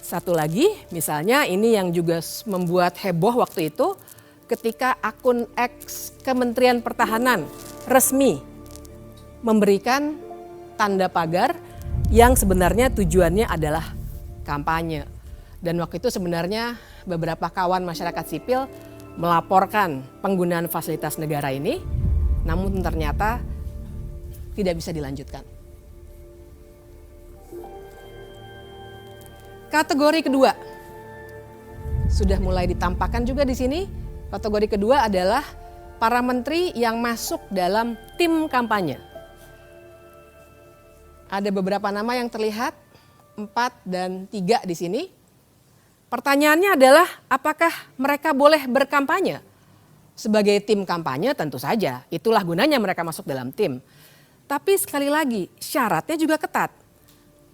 Satu lagi, misalnya ini yang juga membuat heboh waktu itu ketika akun X Kementerian Pertahanan resmi memberikan tanda pagar yang sebenarnya tujuannya adalah kampanye. Dan waktu itu sebenarnya beberapa kawan masyarakat sipil melaporkan penggunaan fasilitas negara ini, namun ternyata tidak bisa dilanjutkan. Kategori kedua sudah mulai ditampakkan juga di sini. Kategori kedua adalah para menteri yang masuk dalam tim kampanye. Ada beberapa nama yang terlihat, 4 dan 3 di sini. Pertanyaannya adalah apakah mereka boleh berkampanye? Sebagai tim kampanye tentu saja, itulah gunanya mereka masuk dalam tim. Tapi sekali lagi syaratnya juga ketat.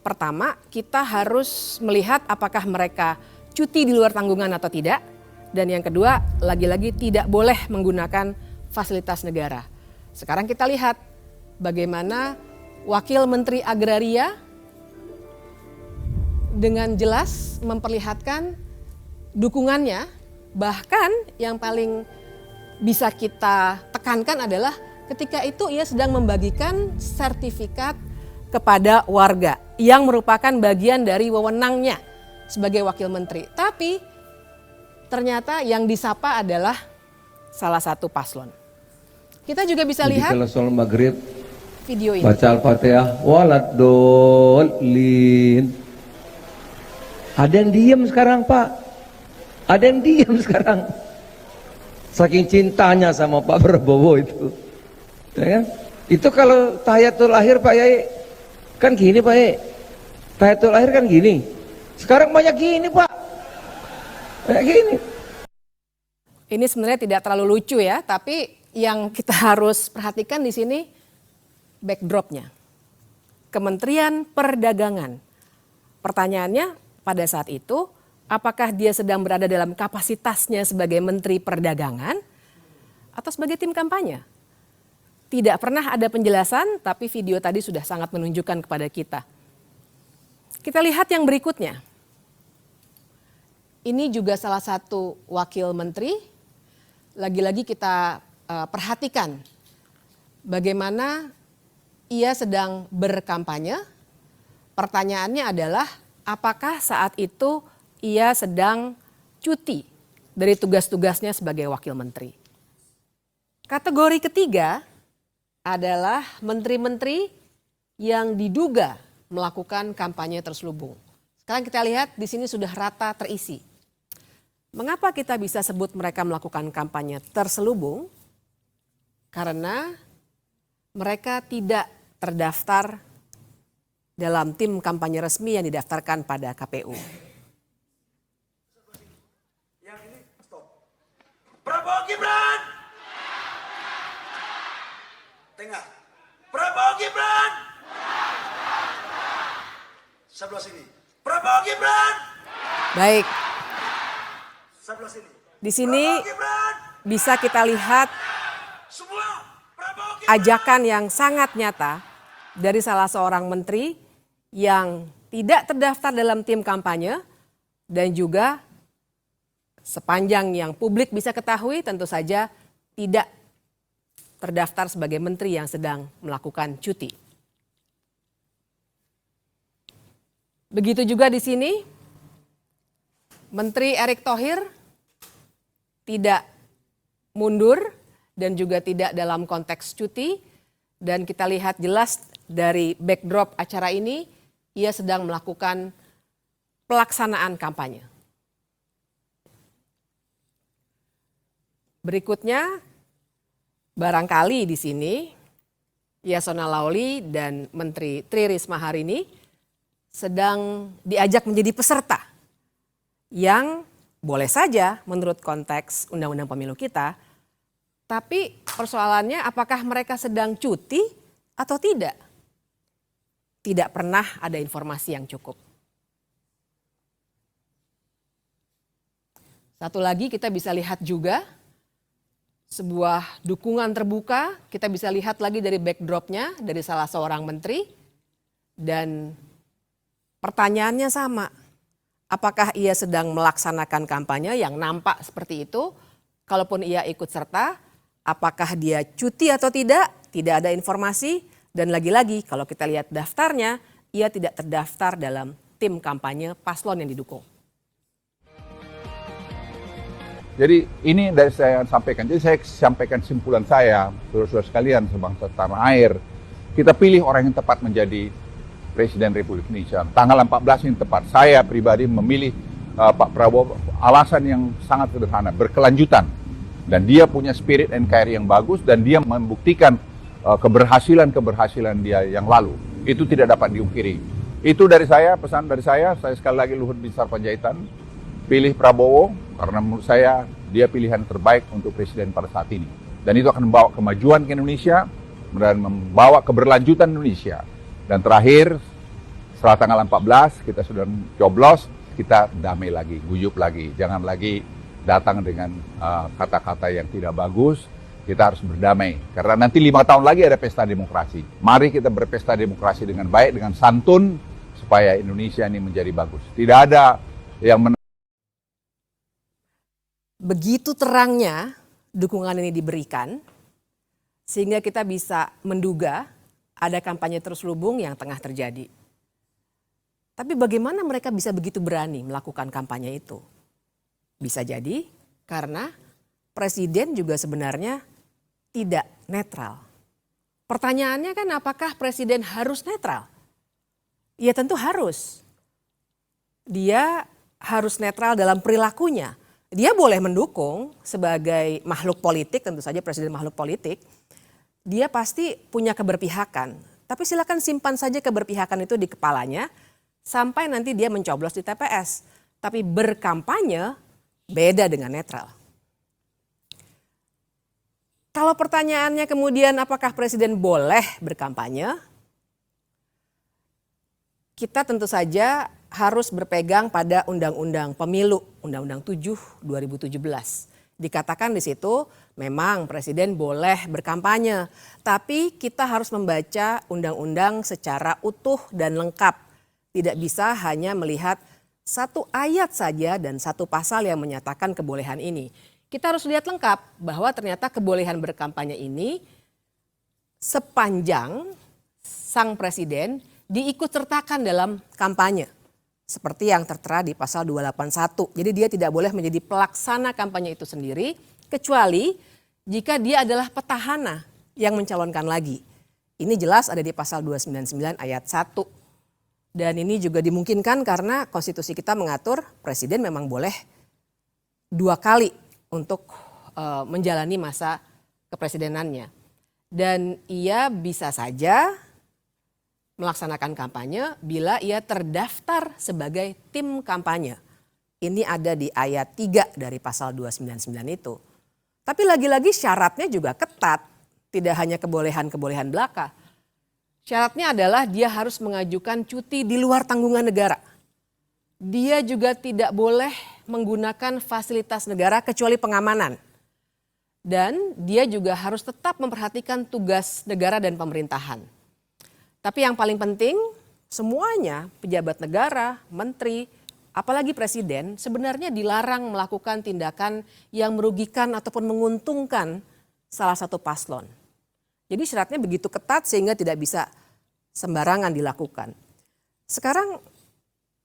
Pertama, kita harus melihat apakah mereka cuti di luar tanggungan atau tidak. Dan yang kedua, lagi-lagi tidak boleh menggunakan fasilitas negara. Sekarang kita lihat bagaimana Wakil Menteri Agraria dengan jelas memperlihatkan dukungannya. Bahkan yang paling bisa kita tekankan adalah ketika itu ia sedang membagikan sertifikat kepada warga yang merupakan bagian dari wewenangnya sebagai wakil menteri. Tapi ternyata yang disapa adalah salah satu paslon. Kita juga bisa lihat kalau sholat maghrib video ini. Baca Al-Fatihah waladolin. Ada yang diem sekarang Pak. Ada yang diem sekarang. Saking cintanya sama Pak Prabowo itu. Ya kan? Itu kalau tahiyatul akhir Pak Yai kan gini Pak Yai. Tahiyatul akhir kan gini. Sekarang banyak gini Pak. Banyak gini. Ini sebenarnya tidak terlalu lucu ya, tapi yang kita harus perhatikan di sini backdropnya. Kementerian Perdagangan. Pertanyaannya pada saat itu, apakah dia sedang berada dalam kapasitasnya sebagai Menteri Perdagangan atau sebagai tim kampanye? Tidak pernah ada penjelasan, tapi video tadi sudah sangat menunjukkan kepada kita. Kita lihat yang berikutnya. Ini juga salah satu wakil menteri. Lagi-lagi kita perhatikan bagaimana ia sedang berkampanye. Pertanyaannya adalah apakah saat itu ia sedang cuti dari tugas-tugasnya sebagai wakil menteri. Kategori ketiga adalah menteri-menteri yang diduga melakukan kampanye terselubung. Sekarang kita lihat di sini sudah rata terisi. Mengapa kita bisa sebut mereka melakukan kampanye terselubung? Karena mereka tidak terdaftar dalam tim kampanye resmi yang didaftarkan pada KPU. Prabowo Gibran. Tengah. Prabowo Gibran. Sebelah sini. Prabowo Gibran. Baik. Sebelah sini. Di sini bisa kita lihat ajakan yang sangat nyata dari salah seorang menteri yang tidak terdaftar dalam tim kampanye dan juga sepanjang yang publik bisa ketahui tentu saja tidak terdaftar sebagai menteri yang sedang melakukan cuti. Begitu juga di sini Menteri Erick Thohir tidak mundur dan juga tidak dalam konteks cuti dan kita lihat jelas dari backdrop acara ini, ia sedang melakukan pelaksanaan kampanye. Berikutnya, barangkali di sini Yasona Laoly dan Menteri Tri Risma hari ini sedang diajak menjadi peserta yang boleh saja menurut konteks Undang-Undang Pemilu kita, tapi persoalannya apakah mereka sedang cuti atau tidak? Tidak pernah ada informasi yang cukup. Satu lagi kita bisa lihat juga sebuah dukungan terbuka, kita bisa lihat lagi dari backdropnya dari salah seorang menteri, dan pertanyaannya sama, apakah ia sedang melaksanakan kampanye yang nampak seperti itu? Kalaupun ia ikut serta, apakah dia cuti atau tidak? Tidak ada informasi, dan lagi-lagi kalau kita lihat daftarnya, ia tidak terdaftar dalam tim kampanye paslon yang didukung. Jadi ini dari saya sampaikan. Jadi saya sampaikan simpulan saya, saudara-saudara sekalian sebangsa tanah air. Kita pilih orang yang tepat menjadi Presiden Republik Indonesia. Tanggal 14 yang tepat. Saya pribadi memilih Pak Prabowo alasan yang sangat sederhana, berkelanjutan. Dan dia punya spirit NKRI yang bagus dan dia membuktikan keberhasilan dia yang lalu. Itu tidak dapat diungkiri. Itu dari saya, pesan dari saya sekali lagi Luhut Binsar Panjaitan, pilih Prabowo karena menurut saya dia pilihan terbaik untuk presiden pada saat ini. Dan itu akan membawa kemajuan ke Indonesia dan membawa keberlanjutan Indonesia. Dan terakhir, setelah tanggal 14 kita sudah coblos, kita damai lagi, guyup lagi. Jangan lagi datang dengan kata-kata yang tidak bagus. Kita harus berdamai. Karena nanti 5 tahun lagi ada pesta demokrasi. Mari kita berpesta demokrasi dengan baik, dengan santun, supaya Indonesia ini menjadi bagus. Tidak ada yang Begitu terangnya dukungan ini diberikan, sehingga kita bisa menduga ada kampanye terselubung yang tengah terjadi. Tapi bagaimana mereka bisa begitu berani melakukan kampanye itu? Bisa jadi karena presiden juga sebenarnya tidak netral. Pertanyaannya kan apakah presiden harus netral? Ya tentu harus. Dia harus netral dalam perilakunya. Dia boleh mendukung sebagai makhluk politik, tentu saja presiden makhluk politik. Dia pasti punya keberpihakan. Tapi silakan simpan saja keberpihakan itu di kepalanya sampai nanti dia mencoblos di TPS. Tapi berkampanye beda dengan netral. Kalau pertanyaannya kemudian apakah presiden boleh berkampanye? Kita tentu saja harus berpegang pada Undang-Undang Pemilu, Undang-Undang 7 2017. Dikatakan di situ memang presiden boleh berkampanye, tapi kita harus membaca undang-undang secara utuh dan lengkap. Tidak bisa hanya melihat satu ayat saja dan satu pasal yang menyatakan kebolehan ini. Kita harus lihat lengkap bahwa ternyata kebolehan berkampanye ini sepanjang sang presiden diikutsertakan dalam kampanye. Seperti yang tertera di pasal 281. Jadi dia tidak boleh menjadi pelaksana kampanye itu sendiri kecuali jika dia adalah petahana yang mencalonkan lagi. Ini jelas ada di pasal 299 ayat 1. Dan ini juga dimungkinkan karena konstitusi kita mengatur presiden memang boleh 2 kali untuk menjalani masa kepresidenannya. Dan ia bisa saja melaksanakan kampanye bila ia terdaftar sebagai tim kampanye. Ini ada di ayat 3 dari pasal 299 itu. Tapi lagi-lagi syaratnya juga ketat, tidak hanya kebolehan-kebolehan belaka. Syaratnya adalah dia harus mengajukan cuti di luar tanggungan negara. Dia juga tidak boleh menggunakan fasilitas negara kecuali pengamanan. Dan dia juga harus tetap memperhatikan tugas negara dan pemerintahan. Tapi yang paling penting semuanya pejabat negara, menteri, apalagi presiden sebenarnya dilarang melakukan tindakan yang merugikan ataupun menguntungkan salah satu paslon. Jadi syaratnya begitu ketat sehingga tidak bisa sembarangan dilakukan. Sekarang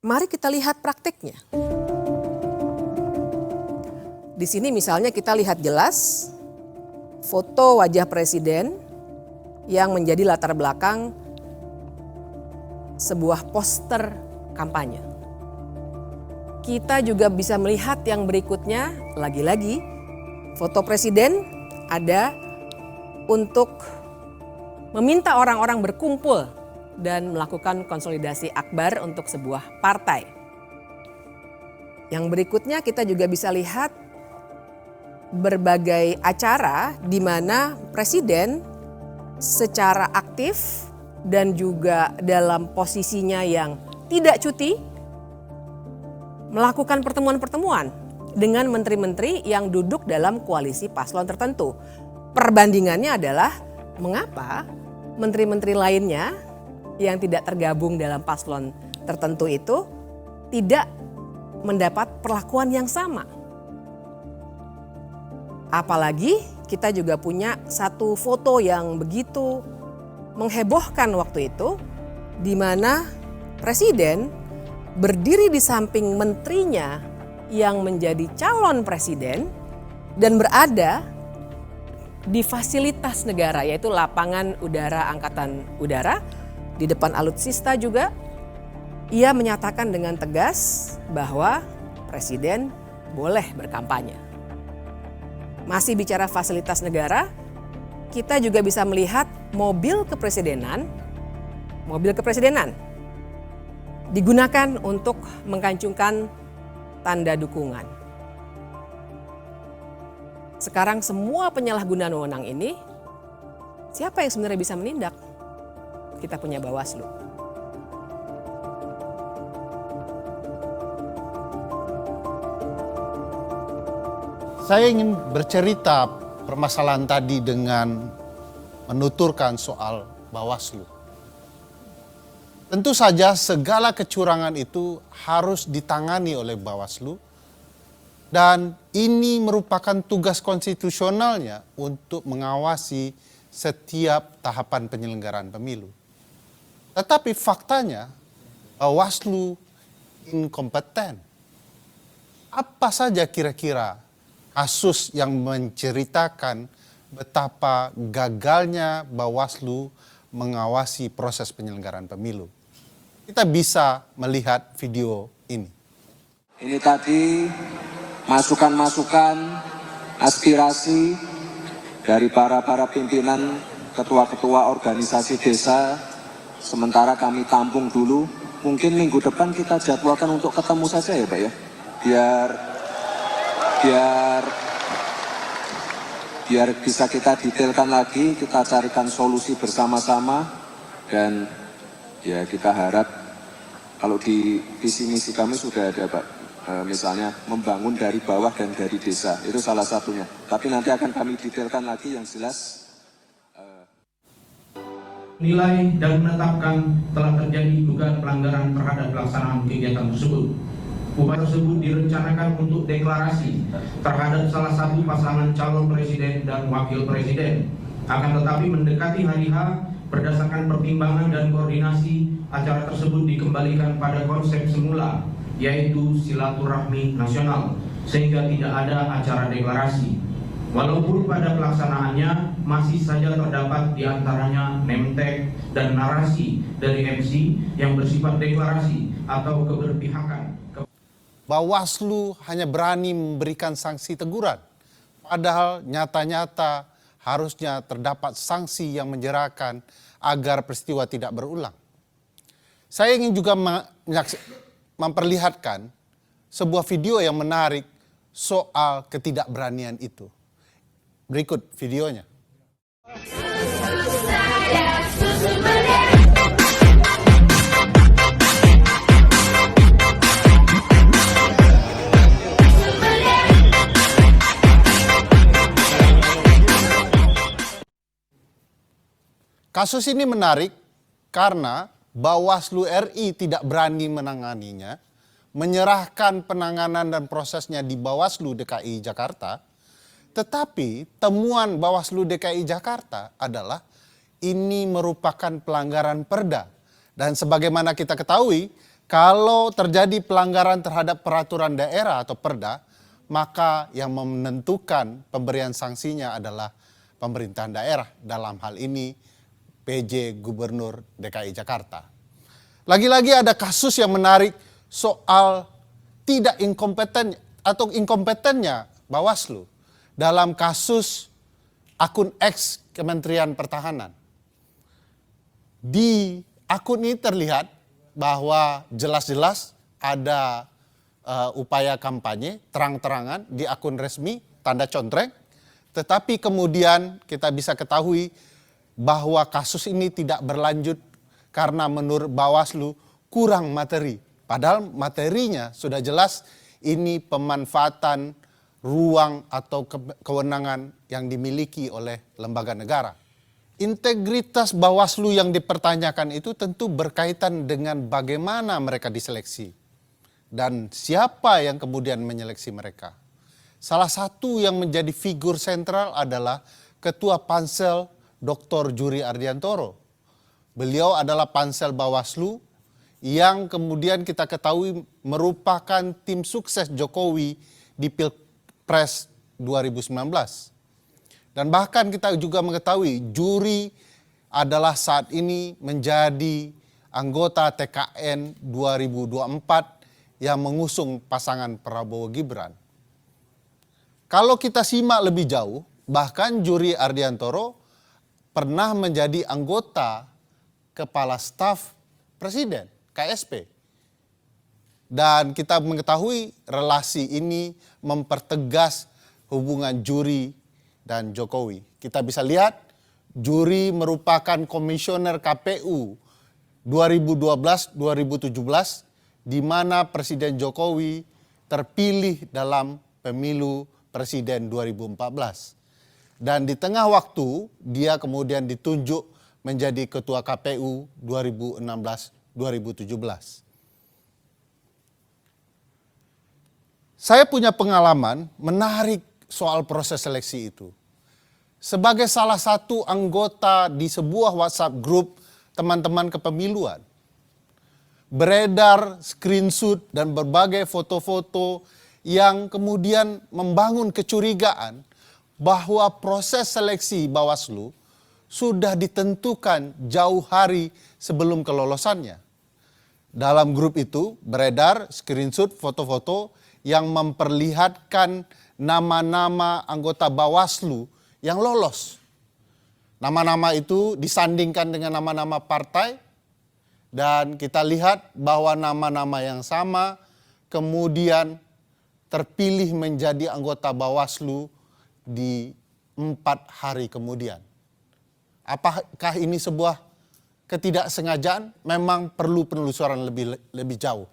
mari kita lihat praktiknya. Di sini misalnya kita lihat jelas foto wajah presiden yang menjadi latar belakang sebuah poster kampanye. Kita juga bisa melihat yang berikutnya, lagi-lagi foto presiden ada untuk meminta orang-orang berkumpul dan melakukan konsolidasi akbar untuk sebuah partai. Yang berikutnya kita juga bisa lihat berbagai acara di mana presiden secara aktif dan juga dalam posisinya yang tidak cuti melakukan pertemuan-pertemuan dengan menteri-menteri yang duduk dalam koalisi paslon tertentu. Perbandingannya adalah mengapa menteri-menteri lainnya yang tidak tergabung dalam paslon tertentu itu tidak mendapat perlakuan yang sama. Apalagi kita juga punya satu foto yang begitu menghebohkan waktu itu, di mana presiden berdiri di samping menterinya yang menjadi calon presiden dan berada di fasilitas negara, yaitu lapangan udara Angkatan Udara. Di depan alutsista juga, ia menyatakan dengan tegas bahwa presiden boleh berkampanye. Masih bicara fasilitas negara, kita juga bisa melihat mobil kepresidenan digunakan untuk mengkancungkan tanda dukungan. Sekarang semua penyalahgunaan wewenang ini, siapa yang sebenarnya bisa menindak? Kita punya Bawaslu. Saya ingin bercerita permasalahan tadi dengan menuturkan soal Bawaslu. Tentu saja segala kecurangan itu harus ditangani oleh Bawaslu dan ini merupakan tugas konstitusionalnya untuk mengawasi setiap tahapan penyelenggaraan pemilu. Tetapi faktanya Bawaslu inkompeten. Apa saja kira-kira kasus yang menceritakan betapa gagalnya Bawaslu mengawasi proses penyelenggaraan pemilu? Kita bisa melihat video ini. Ini tadi masukan-masukan, aspirasi dari para pimpinan, ketua-ketua organisasi desa. Sementara kami tampung dulu, mungkin minggu depan kita jadwalkan untuk ketemu saja ya Pak ya. Biar bisa kita detailkan lagi, kita carikan solusi bersama-sama. Dan ya kita harap kalau di visi misi kami sudah ada Pak, misalnya membangun dari bawah dan dari desa, itu salah satunya. Tapi nanti akan kami detailkan lagi yang jelas. Nilai dan menetapkan telah terjadi dugaan pelanggaran terhadap pelaksanaan kegiatan tersebut. Upaya tersebut direncanakan untuk deklarasi terhadap salah satu pasangan calon presiden dan wakil presiden. Akan tetapi mendekati hari H, berdasarkan pertimbangan dan koordinasi, acara tersebut dikembalikan pada konsep semula, yaitu silaturahmi nasional, sehingga tidak ada acara deklarasi. Walaupun pada pelaksanaannya masih saja terdapat diantaranya name tag dan narasi dari MC yang bersifat deklarasi atau keberpihakan. Bawaslu hanya berani memberikan sanksi teguran, padahal nyata-nyata harusnya terdapat sanksi yang menjerahkan agar peristiwa tidak berulang. Saya ingin juga memperlihatkan sebuah video yang menarik soal ketidakberanian itu. Berikut videonya. Kasus ini menarik karena Bawaslu RI tidak berani menanganinya, menyerahkan penanganan dan prosesnya di Bawaslu DKI Jakarta. Tetapi temuan Bawaslu DKI Jakarta adalah ini merupakan pelanggaran perda. Dan sebagaimana kita ketahui, kalau terjadi pelanggaran terhadap peraturan daerah atau perda, maka yang menentukan pemberian sanksinya adalah pemerintahan daerah. Dalam hal ini PJ Gubernur DKI Jakarta. Lagi-lagi ada kasus yang menarik soal tidak inkompeten atau inkompetennya Bawaslu dalam kasus akun X Kementerian Pertahanan. Di akun ini terlihat bahwa jelas-jelas ada upaya kampanye terang-terangan di akun resmi, tanda contreng, tetapi kemudian kita bisa ketahui bahwa kasus ini tidak berlanjut karena menurut Bawaslu kurang materi. Padahal materinya sudah jelas ini pemanfaatan ruang atau kewenangan yang dimiliki oleh lembaga negara. Integritas Bawaslu yang dipertanyakan itu tentu berkaitan dengan bagaimana mereka diseleksi dan siapa yang kemudian menyeleksi mereka. Salah satu yang menjadi figur sentral adalah Ketua Pansel Dr. Juri Ardiantoro. Beliau adalah pansel Bawaslu yang kemudian kita ketahui merupakan tim sukses Jokowi di Pilpres 2019. Dan bahkan kita juga mengetahui juri adalah saat ini menjadi anggota TKN 2024 yang mengusung pasangan Prabowo Gibran. Kalau kita simak lebih jauh, bahkan Juri Ardiantoro pernah menjadi anggota Kepala Staf Presiden, KSP. Dan kita mengetahui relasi ini mempertegas hubungan Juri dan Jokowi. Kita bisa lihat Juri merupakan komisioner KPU 2012-2017 di mana Presiden Jokowi terpilih dalam pemilu Presiden 2014. Dan di tengah waktu dia kemudian ditunjuk menjadi Ketua KPU 2016-2017. Saya punya pengalaman menarik soal proses seleksi itu. Sebagai salah satu anggota di sebuah WhatsApp group teman-teman kepemiluan, beredar screenshot dan berbagai foto-foto yang kemudian membangun kecurigaan bahwa proses seleksi Bawaslu sudah ditentukan jauh hari sebelum kelolosannya. Dalam grup itu beredar screenshot foto-foto yang memperlihatkan nama-nama anggota Bawaslu yang lolos. Nama-nama itu disandingkan dengan nama-nama partai dan kita lihat bahwa nama-nama yang sama kemudian terpilih menjadi anggota Bawaslu di 4 hari kemudian. Apakah ini sebuah ketidaksengajaan? Memang perlu penelusuran lebih jauh.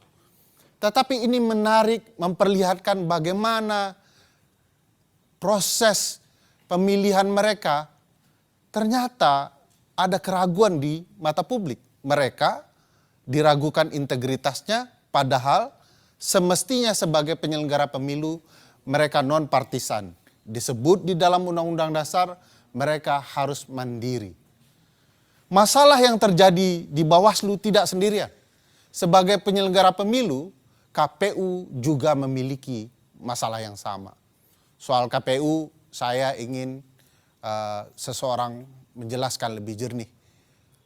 Tetapi ini menarik memperlihatkan bagaimana proses pemilihan mereka ternyata ada keraguan di mata publik. Mereka diragukan integritasnya padahal semestinya sebagai penyelenggara pemilu mereka non-partisan. Disebut di dalam Undang-Undang Dasar mereka harus mandiri. Masalah yang terjadi di Bawaslu tidak sendirian. Sebagai penyelenggara pemilu, KPU juga memiliki masalah yang sama. Soal KPU, saya ingin seseorang menjelaskan lebih jernih.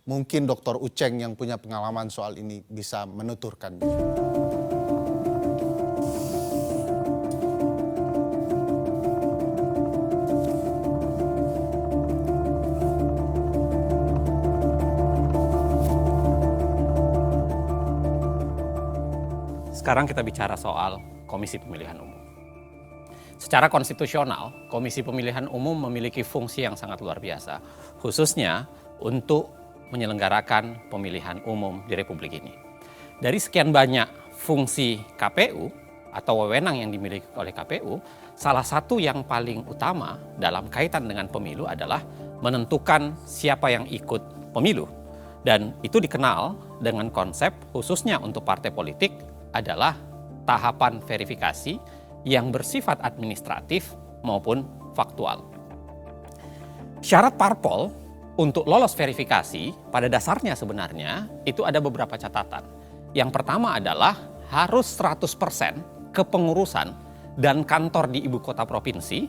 Mungkin Dr. Uceng yang punya pengalaman soal ini bisa menuturkan. Sekarang kita bicara soal Komisi Pemilihan Umum. Secara konstitusional, Komisi Pemilihan Umum memiliki fungsi yang sangat luar biasa, khususnya untuk menyelenggarakan pemilihan umum di Republik ini. Dari sekian banyak fungsi KPU atau wewenang yang dimiliki oleh KPU, salah satu yang paling utama dalam kaitan dengan pemilu adalah menentukan siapa yang ikut pemilu. Dan itu dikenal dengan konsep khususnya untuk partai politik adalah tahapan verifikasi yang bersifat administratif maupun faktual. Syarat parpol untuk lolos verifikasi pada dasarnya sebenarnya itu ada beberapa catatan. Yang pertama adalah harus 100% kepengurusan dan kantor di ibu kota provinsi,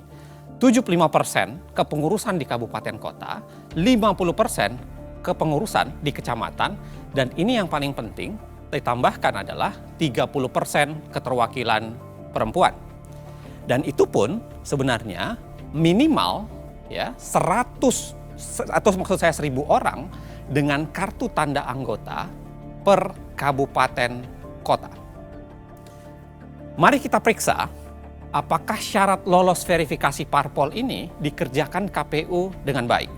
75% kepengurusan di kabupaten kota, 50% kepengurusan di kecamatan, Dan ini yang paling penting, ditambahkan adalah 30% keterwakilan perempuan. Dan itu pun sebenarnya minimal ya 100 atau maksud saya 1.000 orang dengan kartu tanda anggota per kabupaten kota. Mari kita periksa apakah syarat lolos verifikasi parpol ini dikerjakan KPU dengan baik.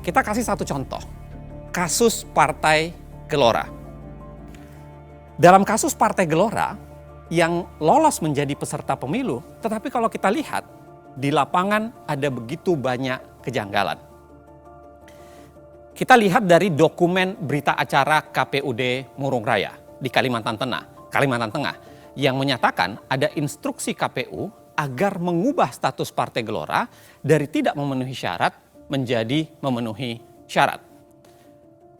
Kita kasih satu contoh, kasus Partai Gelora. Dalam kasus Partai Gelora yang lolos menjadi peserta pemilu, tetapi kalau kita lihat di lapangan ada begitu banyak kejanggalan. Kita lihat dari dokumen berita acara KPUD Murung Raya di Kalimantan Tengah yang menyatakan ada instruksi KPU agar mengubah status Partai Gelora dari tidak memenuhi syarat menjadi memenuhi syarat.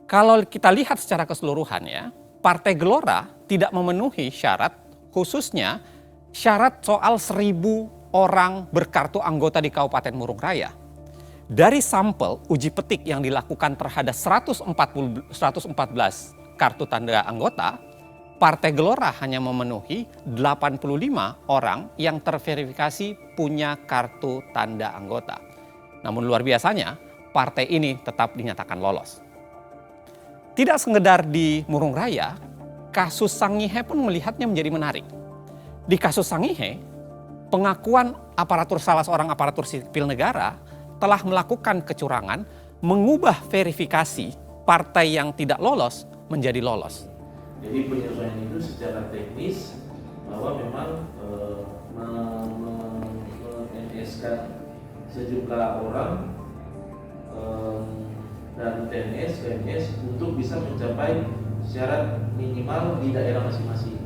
Kalau kita lihat secara keseluruhan ya, Partai Gelora tidak memenuhi syarat, khususnya syarat soal 1.000 orang berkartu anggota di Kabupaten Murung Raya. Dari sampel uji petik yang dilakukan terhadap 114 kartu tanda anggota, Partai Gelora hanya memenuhi 85 orang yang terverifikasi punya kartu tanda anggota. Namun luar biasanya, partai ini tetap dinyatakan lolos. Tidak sekedar di Murung Raya, kasus Sangihe pun melihatnya menjadi menarik. Di kasus Sangihe, pengakuan salah seorang aparatur sipil negara telah melakukan kecurangan, mengubah verifikasi partai yang tidak lolos menjadi lolos. Jadi penyesuaian itu secara teknis bahwa memang men-NS-kan sejumlah orang dan TNS, PNS untuk bisa mencapai syarat minimal di daerah masing-masing.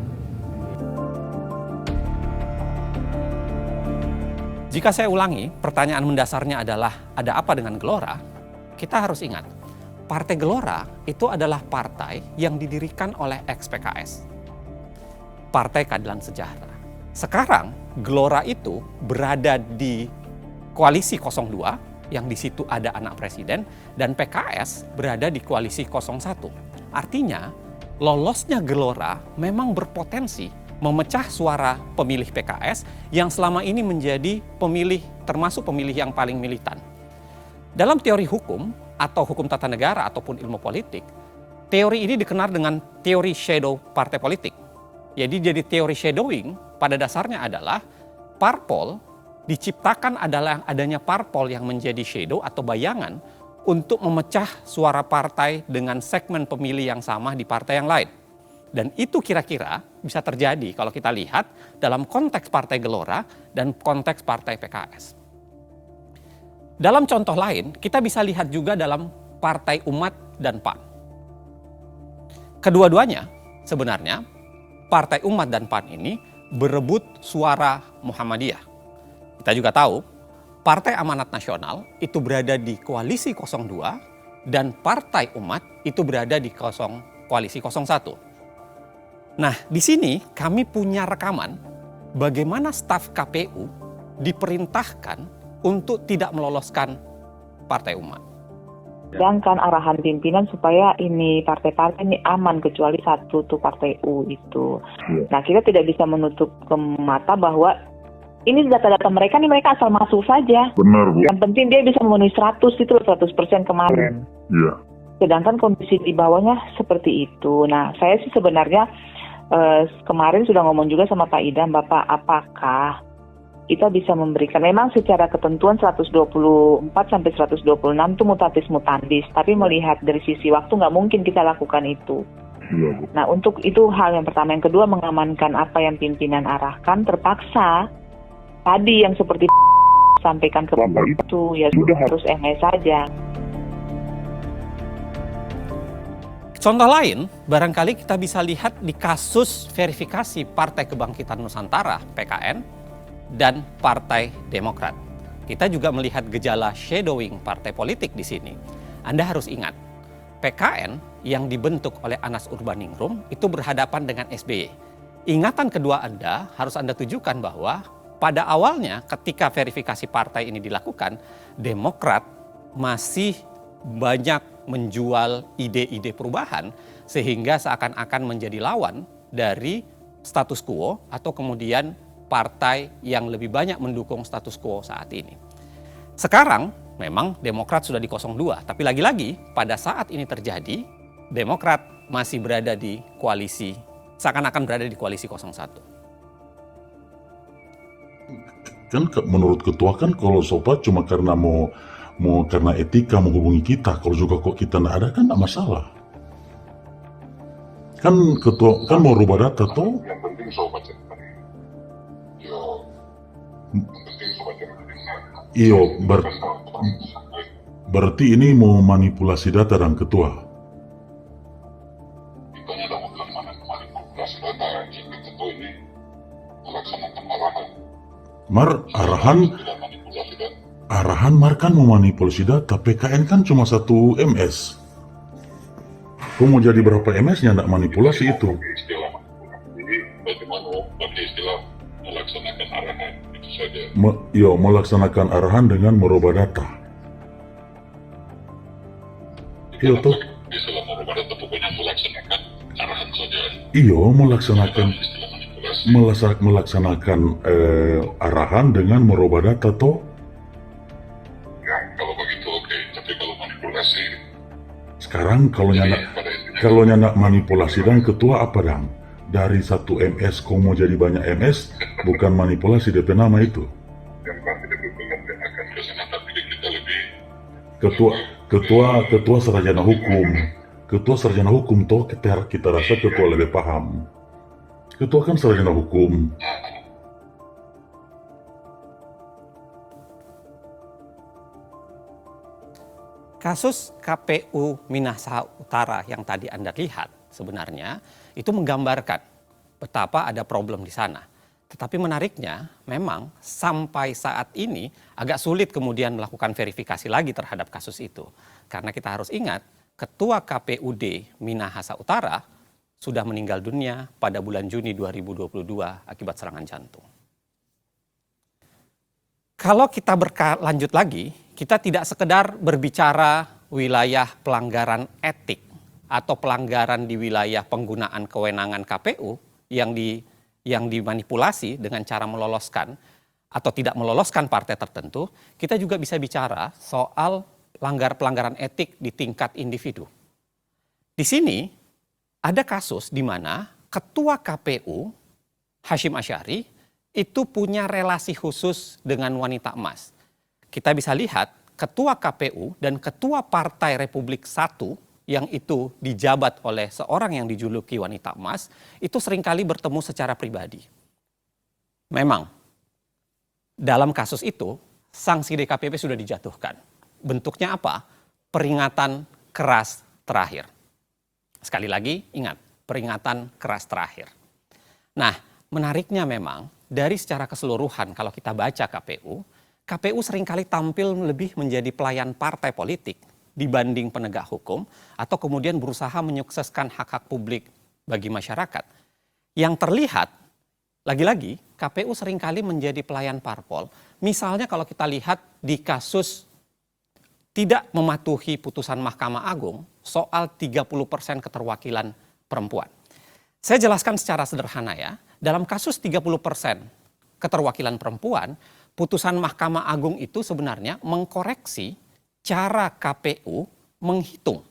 Jika saya ulangi, pertanyaan mendasarnya adalah ada apa dengan Gelora? Kita harus ingat, Partai Gelora itu adalah partai yang didirikan oleh ex-PKS. Partai Keadilan Sejahtera. Sekarang Gelora itu berada di koalisi 02 yang di situ ada anak presiden dan PKS berada di koalisi 01. Artinya lolosnya Gelora memang berpotensi memecah suara pemilih PKS yang selama ini menjadi pemilih termasuk pemilih yang paling militan. Dalam teori hukum atau hukum tata negara ataupun ilmu politik, teori ini dikenal dengan teori shadow partai politik. Jadi teori shadowing pada dasarnya adalah parpol diciptakan adalah adanya parpol yang menjadi shadow atau bayangan untuk memecah suara partai dengan segmen pemilih yang sama di partai yang lain. Dan itu kira-kira bisa terjadi kalau kita lihat dalam konteks Partai Gelora dan konteks Partai PKS. Dalam contoh lain, kita bisa lihat juga dalam Partai Umat dan PAN. Kedua-duanya sebenarnya Partai Umat dan PAN ini berebut suara Muhammadiyah. Kita juga tahu Partai Amanat Nasional itu berada di koalisi 02 dan Partai Umat itu berada di koalisi 01. Nah, di sini kami punya rekaman bagaimana staf KPU diperintahkan untuk tidak meloloskan Partai Umat. Sedangkan arahan pimpinan supaya ini partai-partai ini aman kecuali satu tuh Partai U itu. Nah, kita tidak bisa menutup mata bahwa ini data-data mereka nih mereka asal masuk saja. Benar, Bu. Yang penting dia bisa memenuhi 100% kemarin. Iya. Sedangkan kondisi di bawahnya seperti itu. Nah, saya sih sebenarnya kemarin sudah ngomong juga sama Pak Idam, Bapak, apakah kita bisa memberikan, memang secara ketentuan 124 sampai 126 itu mutatis mutandis, tapi melihat dari sisi waktu nggak mungkin kita lakukan itu. Nah, untuk itu hal yang pertama. Yang kedua, mengamankan apa yang pimpinan arahkan, terpaksa tadi yang seperti sampaikan ke Bapak itu, ya sudah harus MS saja. Contoh lain, barangkali kita bisa lihat di kasus verifikasi Partai Kebangkitan Nusantara, PKN, dan Partai Demokrat. Kita juga melihat gejala shadowing partai politik di sini. Anda harus ingat, PKN yang dibentuk oleh Anas Urbaningrum itu berhadapan dengan SBY. Ingatan kedua Anda harus Anda tujukan bahwa pada awalnya ketika verifikasi partai ini dilakukan, Demokrat masih banyak menjual ide-ide perubahan sehingga seakan-akan menjadi lawan dari status quo atau kemudian partai yang lebih banyak mendukung status quo saat ini. Sekarang memang Demokrat sudah di 02, tapi lagi-lagi pada saat ini terjadi, Demokrat masih berada di koalisi, seakan-akan berada di koalisi 01. Kan menurut ketua kan kalau sobat cuma karena mau karena etika menghubungi kita, kalau juga kok kita nggak ada kan nggak masalah. Kan ketua kan mau rubah data toh. Yang penting sobat Iyo, berarti ini mau manipulasi data dan ketua. Manipulasi data, jadi ketua ini melaksanakan arahan Mar kan memanipulasi data. PKN kan cuma 1 MS. Kau mau jadi berapa MS-nya nggak manipulasi itu? Jadi bagaimana pakai istilah melaksanakan arahan itu saja. Melaksanakan arahan dengan merubah data. Iya toh. Istilah merubah data pokoknya melaksanakan arahan saja. Iya, melaksanakan arahan dengan merubah data toh. Ya, kalau begitu oke. Tapi kalau manipulasi. Sekarang kalau nyak manipulasi dan ketua apa dang? Dari 1 MS kau mau jadi banyak MS, bukan manipulasi DP nama itu. Ketua sarjana hukum. Ketua sarjana hukum toh kita rasa ketua lebih paham. Ketua kan sarjana hukum. Kasus KPU Minahasa Utara yang tadi Anda lihat sebenarnya itu menggambarkan betapa ada problem di sana. Tetapi menariknya memang sampai saat ini agak sulit kemudian melakukan verifikasi lagi terhadap kasus itu. Karena kita harus ingat Ketua KPUD Minahasa Utara sudah meninggal dunia pada bulan Juni 2022 akibat serangan jantung. Kalau kita berlanjut lagi, kita tidak sekedar berbicara wilayah pelanggaran etik atau pelanggaran di wilayah penggunaan kewenangan KPU yang dimanipulasi dengan cara meloloskan atau tidak meloloskan partai tertentu, kita juga bisa bicara soal pelanggaran etik di tingkat individu. Di sini ada kasus di mana Ketua KPU Hasyim Asy'ari itu punya relasi khusus dengan wanita emas. Kita bisa lihat Ketua KPU dan Ketua Partai Republik I yang itu dijabat oleh seorang yang dijuluki wanita emas, itu seringkali bertemu secara pribadi. Memang, dalam kasus itu, sanksi DKPP sudah dijatuhkan. Bentuknya apa? Peringatan keras terakhir. Sekali lagi, ingat, peringatan keras terakhir. Nah, menariknya memang, dari secara keseluruhan kalau kita baca KPU seringkali tampil lebih menjadi pelayan partai politik dibanding penegak hukum atau kemudian berusaha menyukseskan hak-hak publik bagi masyarakat. Yang terlihat, lagi-lagi KPU seringkali menjadi pelayan parpol. Misalnya kalau kita lihat di kasus tidak mematuhi putusan Mahkamah Agung soal 30% keterwakilan perempuan. Saya jelaskan secara sederhana ya, dalam kasus 30% keterwakilan perempuan, putusan Mahkamah Agung itu sebenarnya mengkoreksi cara KPU menghitung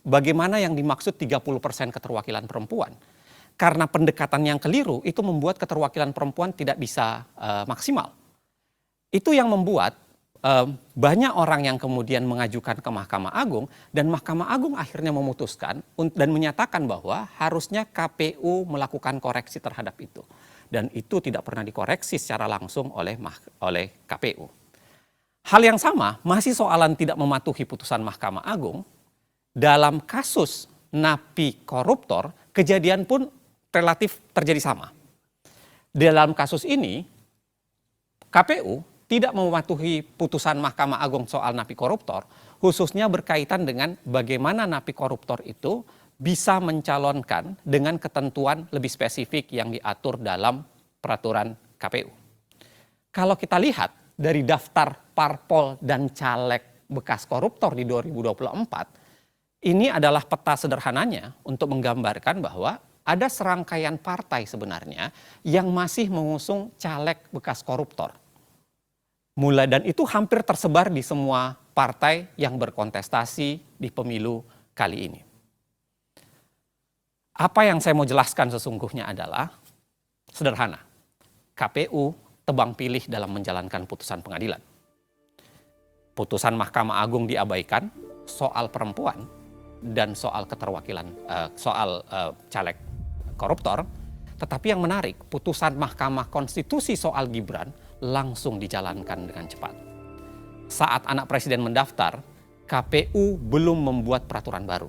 bagaimana yang dimaksud 30% keterwakilan perempuan. Karena pendekatan yang keliru itu membuat keterwakilan perempuan tidak bisa maksimal. Itu yang membuat banyak orang yang kemudian mengajukan ke Mahkamah Agung dan Mahkamah Agung akhirnya memutuskan dan menyatakan bahwa harusnya KPU melakukan koreksi terhadap itu. Dan itu tidak pernah dikoreksi secara langsung oleh KPU. Hal yang sama masih soalan tidak mematuhi putusan Mahkamah Agung. Dalam kasus napi koruptor, kejadian pun relatif terjadi sama. Dalam kasus ini, KPU tidak mematuhi putusan Mahkamah Agung soal napi koruptor, khususnya berkaitan dengan bagaimana napi koruptor itu bisa mencalonkan dengan ketentuan lebih spesifik yang diatur dalam peraturan KPU. Kalau kita lihat dari daftar parpol dan caleg bekas koruptor di 2024, Ini adalah peta sederhananya untuk menggambarkan bahwa ada serangkaian partai sebenarnya yang masih mengusung caleg bekas koruptor. Dan itu hampir tersebar di semua partai yang berkontestasi di pemilu kali ini. Apa yang saya mau jelaskan sesungguhnya adalah sederhana. KPU tebang pilih dalam menjalankan putusan pengadilan. Putusan Mahkamah Agung diabaikan soal perempuan dan soal keterwakilan, caleg koruptor. Tetapi yang menarik, putusan Mahkamah Konstitusi soal Gibran langsung dijalankan dengan cepat. Saat anak presiden mendaftar, KPU belum membuat peraturan baru.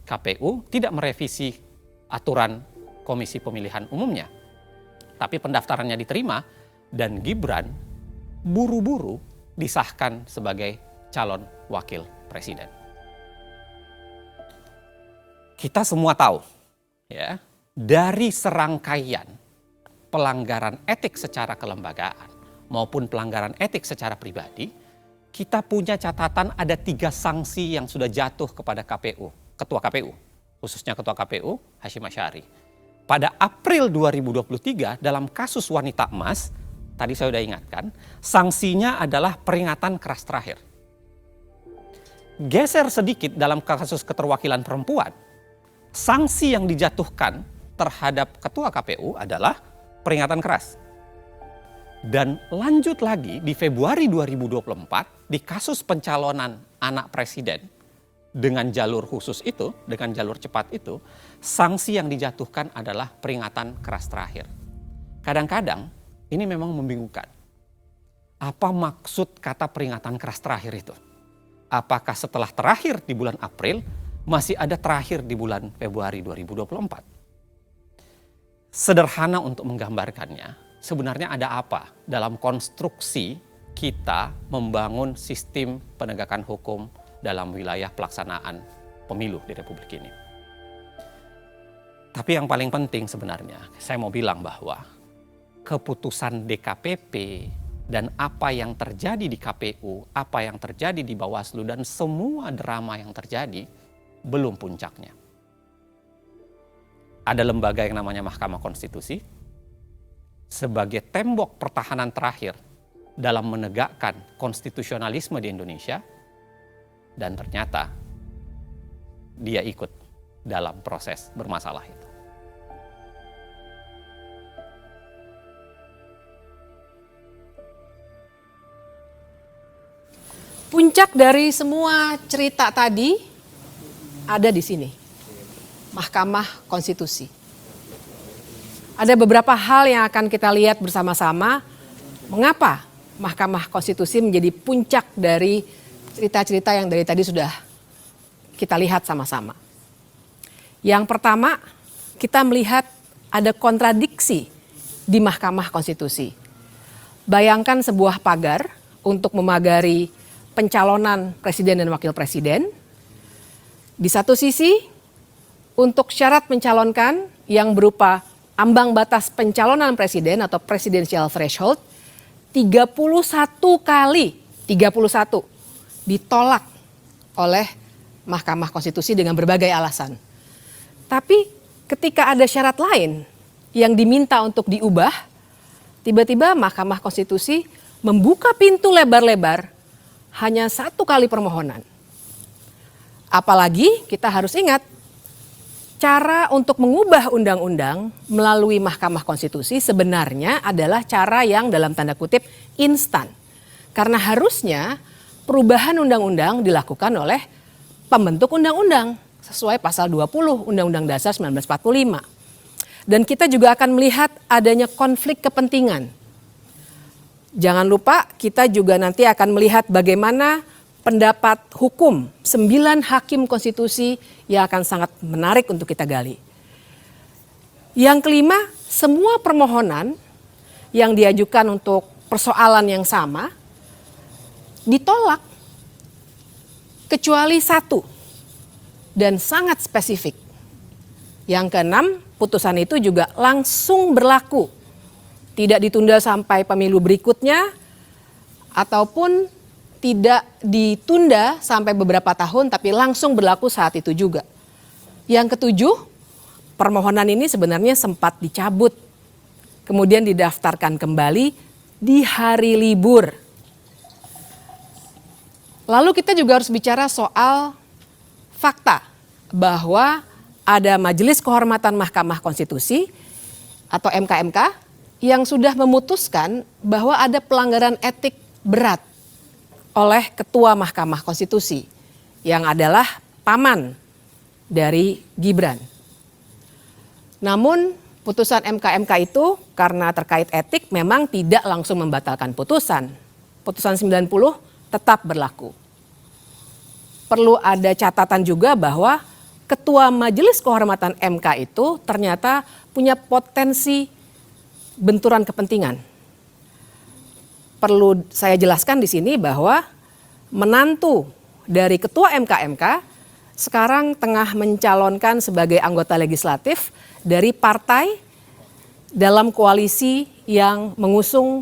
KPU tidak merevisi aturan Komisi Pemilihan Umumnya. Tapi pendaftarannya diterima dan Gibran buru-buru disahkan sebagai calon wakil presiden. Kita semua tahu, ya, dari serangkaian pelanggaran etik secara kelembagaan maupun pelanggaran etik secara pribadi, kita punya catatan ada 3 sanksi yang sudah jatuh kepada KPU, Ketua KPU, khususnya Ketua KPU Hashim Asy'ari. Pada April 2023 dalam kasus wanita emas, tadi saya sudah ingatkan, sanksinya adalah peringatan keras terakhir. Geser sedikit dalam kasus keterwakilan perempuan, sanksi yang dijatuhkan terhadap Ketua KPU adalah peringatan keras. Dan lanjut lagi di Februari 2024 di kasus pencalonan anak presiden dengan jalur khusus itu, dengan jalur cepat itu, sanksi yang dijatuhkan adalah peringatan keras terakhir. Kadang-kadang ini memang membingungkan. Apa maksud kata peringatan keras terakhir itu? Apakah setelah terakhir di bulan April masih ada terakhir di bulan Februari 2024. Sederhana untuk menggambarkannya, sebenarnya ada apa dalam konstruksi kita membangun sistem penegakan hukum dalam wilayah pelaksanaan pemilu di Republik ini. Tapi yang paling penting sebenarnya, saya mau bilang bahwa keputusan DKPP dan apa yang terjadi di KPU, apa yang terjadi di Bawaslu dan semua drama yang terjadi, belum puncaknya. Ada lembaga yang namanya Mahkamah Konstitusi sebagai tembok pertahanan terakhir dalam menegakkan konstitusionalisme di Indonesia, dan ternyata dia ikut dalam proses bermasalah itu. Puncak dari semua cerita tadi ada di sini, Mahkamah Konstitusi. Ada beberapa hal yang akan kita lihat bersama-sama, mengapa Mahkamah Konstitusi menjadi puncak dari cerita-cerita yang dari tadi sudah kita lihat sama-sama. Yang pertama, kita melihat ada kontradiksi di Mahkamah Konstitusi. Bayangkan sebuah pagar untuk memagari pencalonan presiden dan wakil presiden. Di satu sisi, untuk syarat mencalonkan yang berupa ambang batas pencalonan presiden atau presidential threshold, 31 kali, 31 ditolak oleh Mahkamah Konstitusi dengan berbagai alasan. Tapi ketika ada syarat lain yang diminta untuk diubah, tiba-tiba Mahkamah Konstitusi membuka pintu lebar-lebar hanya 1 kali permohonan. Apalagi kita harus ingat, cara untuk mengubah undang-undang melalui Mahkamah Konstitusi sebenarnya adalah cara yang dalam tanda kutip instan. Karena harusnya perubahan undang-undang dilakukan oleh pembentuk undang-undang sesuai pasal 20 Undang-Undang Dasar 1945. Dan kita juga akan melihat adanya konflik kepentingan. Jangan lupa kita juga nanti akan melihat bagaimana pendapat hukum 9 hakim konstitusi yang akan sangat menarik untuk kita gali. Yang kelima, semua permohonan yang diajukan untuk persoalan yang sama ditolak kecuali 1 dan sangat spesifik. Yang keenam, putusan itu juga langsung berlaku. Tidak ditunda sampai pemilu berikutnya ataupun tidak ditunda sampai beberapa tahun tapi langsung berlaku saat itu juga. Yang ketujuh, permohonan ini sebenarnya sempat dicabut, kemudian didaftarkan kembali di hari libur. Lalu kita juga harus bicara soal fakta bahwa ada Majelis Kehormatan Mahkamah Konstitusi atau MKMK yang sudah memutuskan bahwa ada pelanggaran etik berat oleh Ketua Mahkamah Konstitusi yang adalah paman dari Gibran. Namun putusan MKMK itu karena terkait etik memang tidak langsung membatalkan putusan. Putusan 90 tetap berlaku. Perlu ada catatan juga bahwa Ketua Majelis Kehormatan MK itu ternyata punya potensi benturan kepentingan. Perlu saya jelaskan di sini bahwa menantu dari Ketua MKMK sekarang tengah mencalonkan sebagai anggota legislatif dari partai dalam koalisi yang mengusung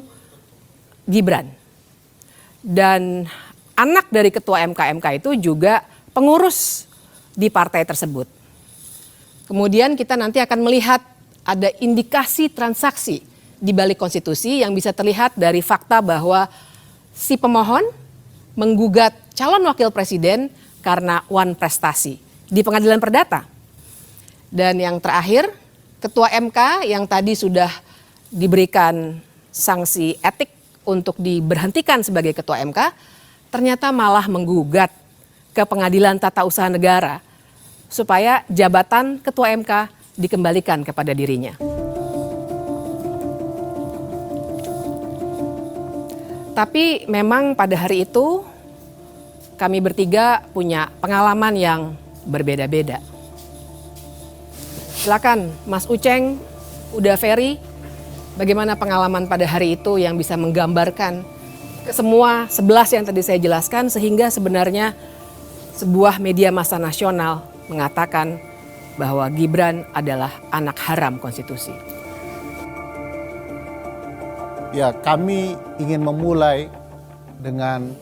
Gibran. Dan anak dari Ketua MKMK itu juga pengurus di partai tersebut. Kemudian kita nanti akan melihat ada indikasi transaksi di balik konstitusi yang bisa terlihat dari fakta bahwa si pemohon menggugat calon wakil presiden karena wan prestasi di pengadilan perdata. Dan yang terakhir, Ketua MK yang tadi sudah diberikan sanksi etik untuk diberhentikan sebagai Ketua MK, ternyata malah menggugat ke Pengadilan Tata Usaha Negara supaya jabatan Ketua MK dikembalikan kepada dirinya. Tapi memang pada hari itu kami bertiga punya pengalaman yang berbeda-beda. Silakan Mas Uceng, Uda Ferry, bagaimana pengalaman pada hari itu yang bisa menggambarkan ke semua 11 yang tadi saya jelaskan sehingga sebenarnya sebuah media massa nasional mengatakan bahwa Gibran adalah anak haram konstitusi. Ya, kami ingin memulai dengan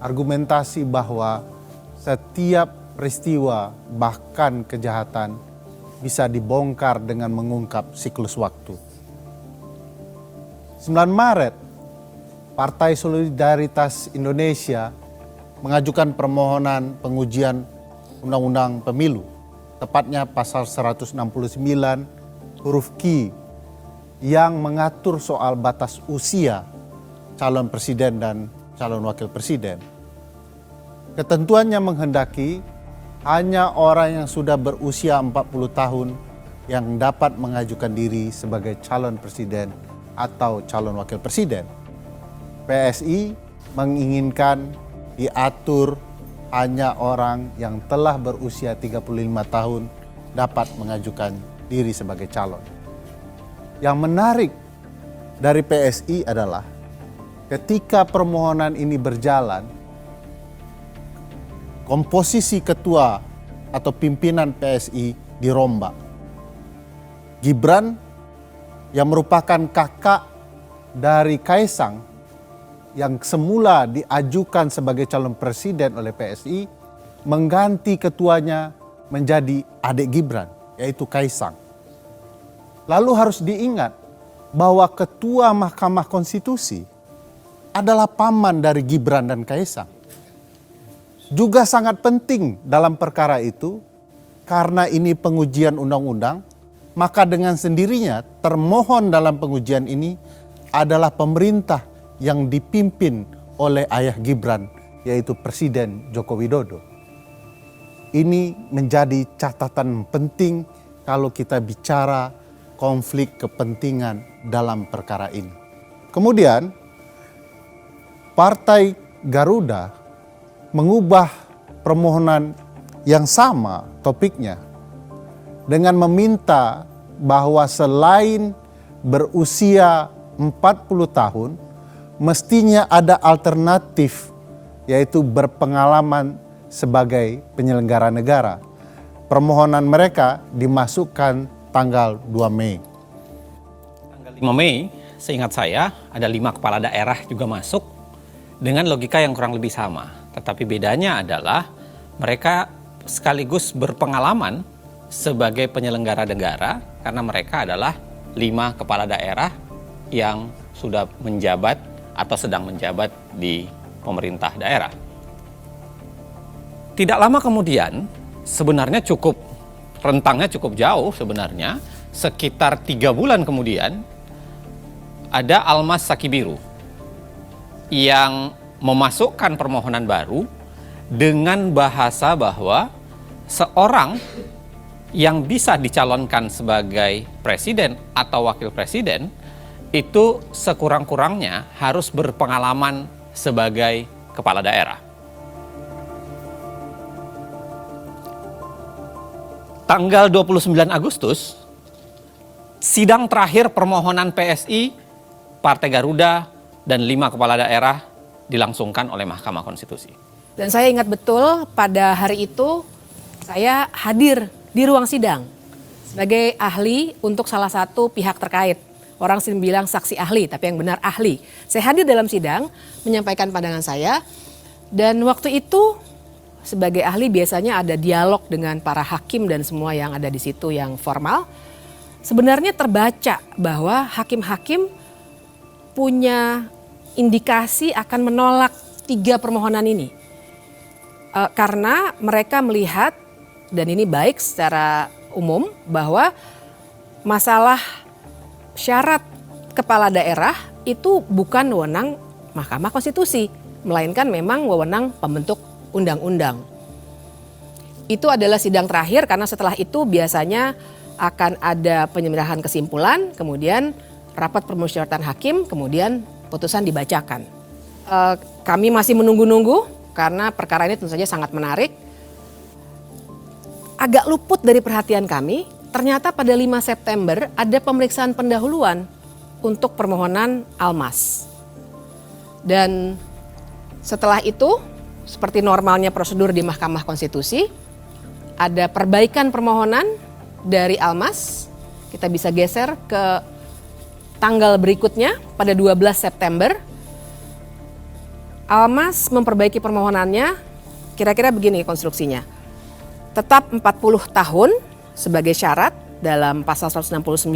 argumentasi bahwa setiap peristiwa bahkan kejahatan bisa dibongkar dengan mengungkap siklus waktu. 9 Maret, Partai Solidaritas Indonesia mengajukan permohonan pengujian Undang-Undang Pemilu, tepatnya pasal 169 huruf Q yang mengatur soal batas usia calon presiden dan calon wakil presiden. Ketentuannya menghendaki hanya orang yang sudah berusia 40 tahun yang dapat mengajukan diri sebagai calon presiden atau calon wakil presiden. PSI menginginkan diatur hanya orang yang telah berusia 35 tahun dapat mengajukan diri sebagai calon. Yang menarik dari PSI adalah ketika permohonan ini berjalan, komposisi ketua atau pimpinan PSI dirombak. Gibran yang merupakan kakak dari Kaisang yang semula diajukan sebagai calon presiden oleh PSI mengganti ketuanya menjadi adik Gibran, yaitu Kaisang. Lalu harus diingat bahwa Ketua Mahkamah Konstitusi adalah paman dari Gibran dan Kaisang. Juga sangat penting dalam perkara itu karena ini pengujian undang-undang, maka dengan sendirinya termohon dalam pengujian ini adalah pemerintah yang dipimpin oleh ayah Gibran, yaitu Presiden Joko Widodo. Ini menjadi catatan penting kalau kita bicara konflik kepentingan dalam perkara ini. Kemudian, Partai Garuda mengubah permohonan yang sama topiknya dengan meminta bahwa selain berusia 40 tahun, mestinya ada alternatif, yaitu berpengalaman sebagai penyelenggara negara. Permohonan mereka dimasukkan tanggal 2 Mei. Tanggal 5 Mei, seingat saya, ada 5 kepala daerah juga masuk. dengan logika yang kurang lebih sama. Tetapi bedanya adalah mereka sekaligus berpengalaman sebagai penyelenggara negara karena mereka adalah 5 kepala daerah yang sudah menjabat atau sedang menjabat di pemerintah daerah. Tidak lama kemudian, sebenarnya rentangnya cukup jauh sebenarnya, sekitar 3 bulan kemudian, ada Almas Sakibiru yang memasukkan permohonan baru dengan bahasa bahwa seorang yang bisa dicalonkan sebagai presiden atau wakil presiden itu sekurang-kurangnya harus berpengalaman sebagai kepala daerah. Tanggal 29 Agustus, sidang terakhir permohonan PSI, Partai Garuda, dan 5 kepala daerah dilangsungkan oleh Mahkamah Konstitusi. Dan saya ingat betul pada hari itu saya hadir di ruang sidang sebagai ahli untuk salah satu pihak terkait. Orang sering bilang saksi ahli, tapi yang benar ahli. Saya hadir dalam sidang menyampaikan pandangan saya, dan waktu itu sebagai ahli biasanya ada dialog dengan para hakim dan semua yang ada di situ yang formal. Sebenarnya terbaca bahwa hakim-hakim punya indikasi akan menolak 3 permohonan ini. Karena mereka melihat, dan ini baik secara umum, bahwa masalah syarat kepala daerah itu bukan wewenang Mahkamah Konstitusi, melainkan memang wewenang pembentuk undang-undang. Itu adalah sidang terakhir karena setelah itu biasanya akan ada penyerahan kesimpulan, kemudian rapat permusyawaratan hakim, kemudian putusan dibacakan. Kami masih menunggu-nunggu karena perkara ini tentu saja sangat menarik. Agak luput dari perhatian kami, ternyata pada 5 September ada pemeriksaan pendahuluan untuk permohonan Almas. Dan setelah itu, seperti normalnya prosedur di Mahkamah Konstitusi, ada perbaikan permohonan dari Almas. Kita bisa geser ke tanggal berikutnya pada 12 September. Almas memperbaiki permohonannya, kira-kira begini konstruksinya. Tetap 40 tahun sebagai syarat dalam pasal 169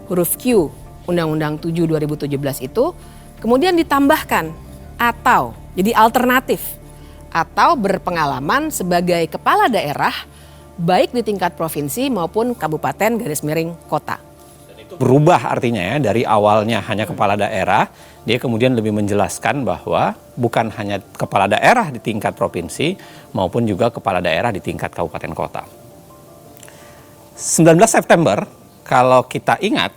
huruf Q Undang-Undang 7 2017 itu, kemudian ditambahkan atau, jadi alternatif, atau berpengalaman sebagai kepala daerah baik di tingkat provinsi maupun kabupaten _kota. Berubah artinya ya, dari awalnya hanya kepala daerah, dia kemudian lebih menjelaskan bahwa bukan hanya kepala daerah di tingkat provinsi maupun juga kepala daerah di tingkat kabupaten kota. 19 September, kalau kita ingat,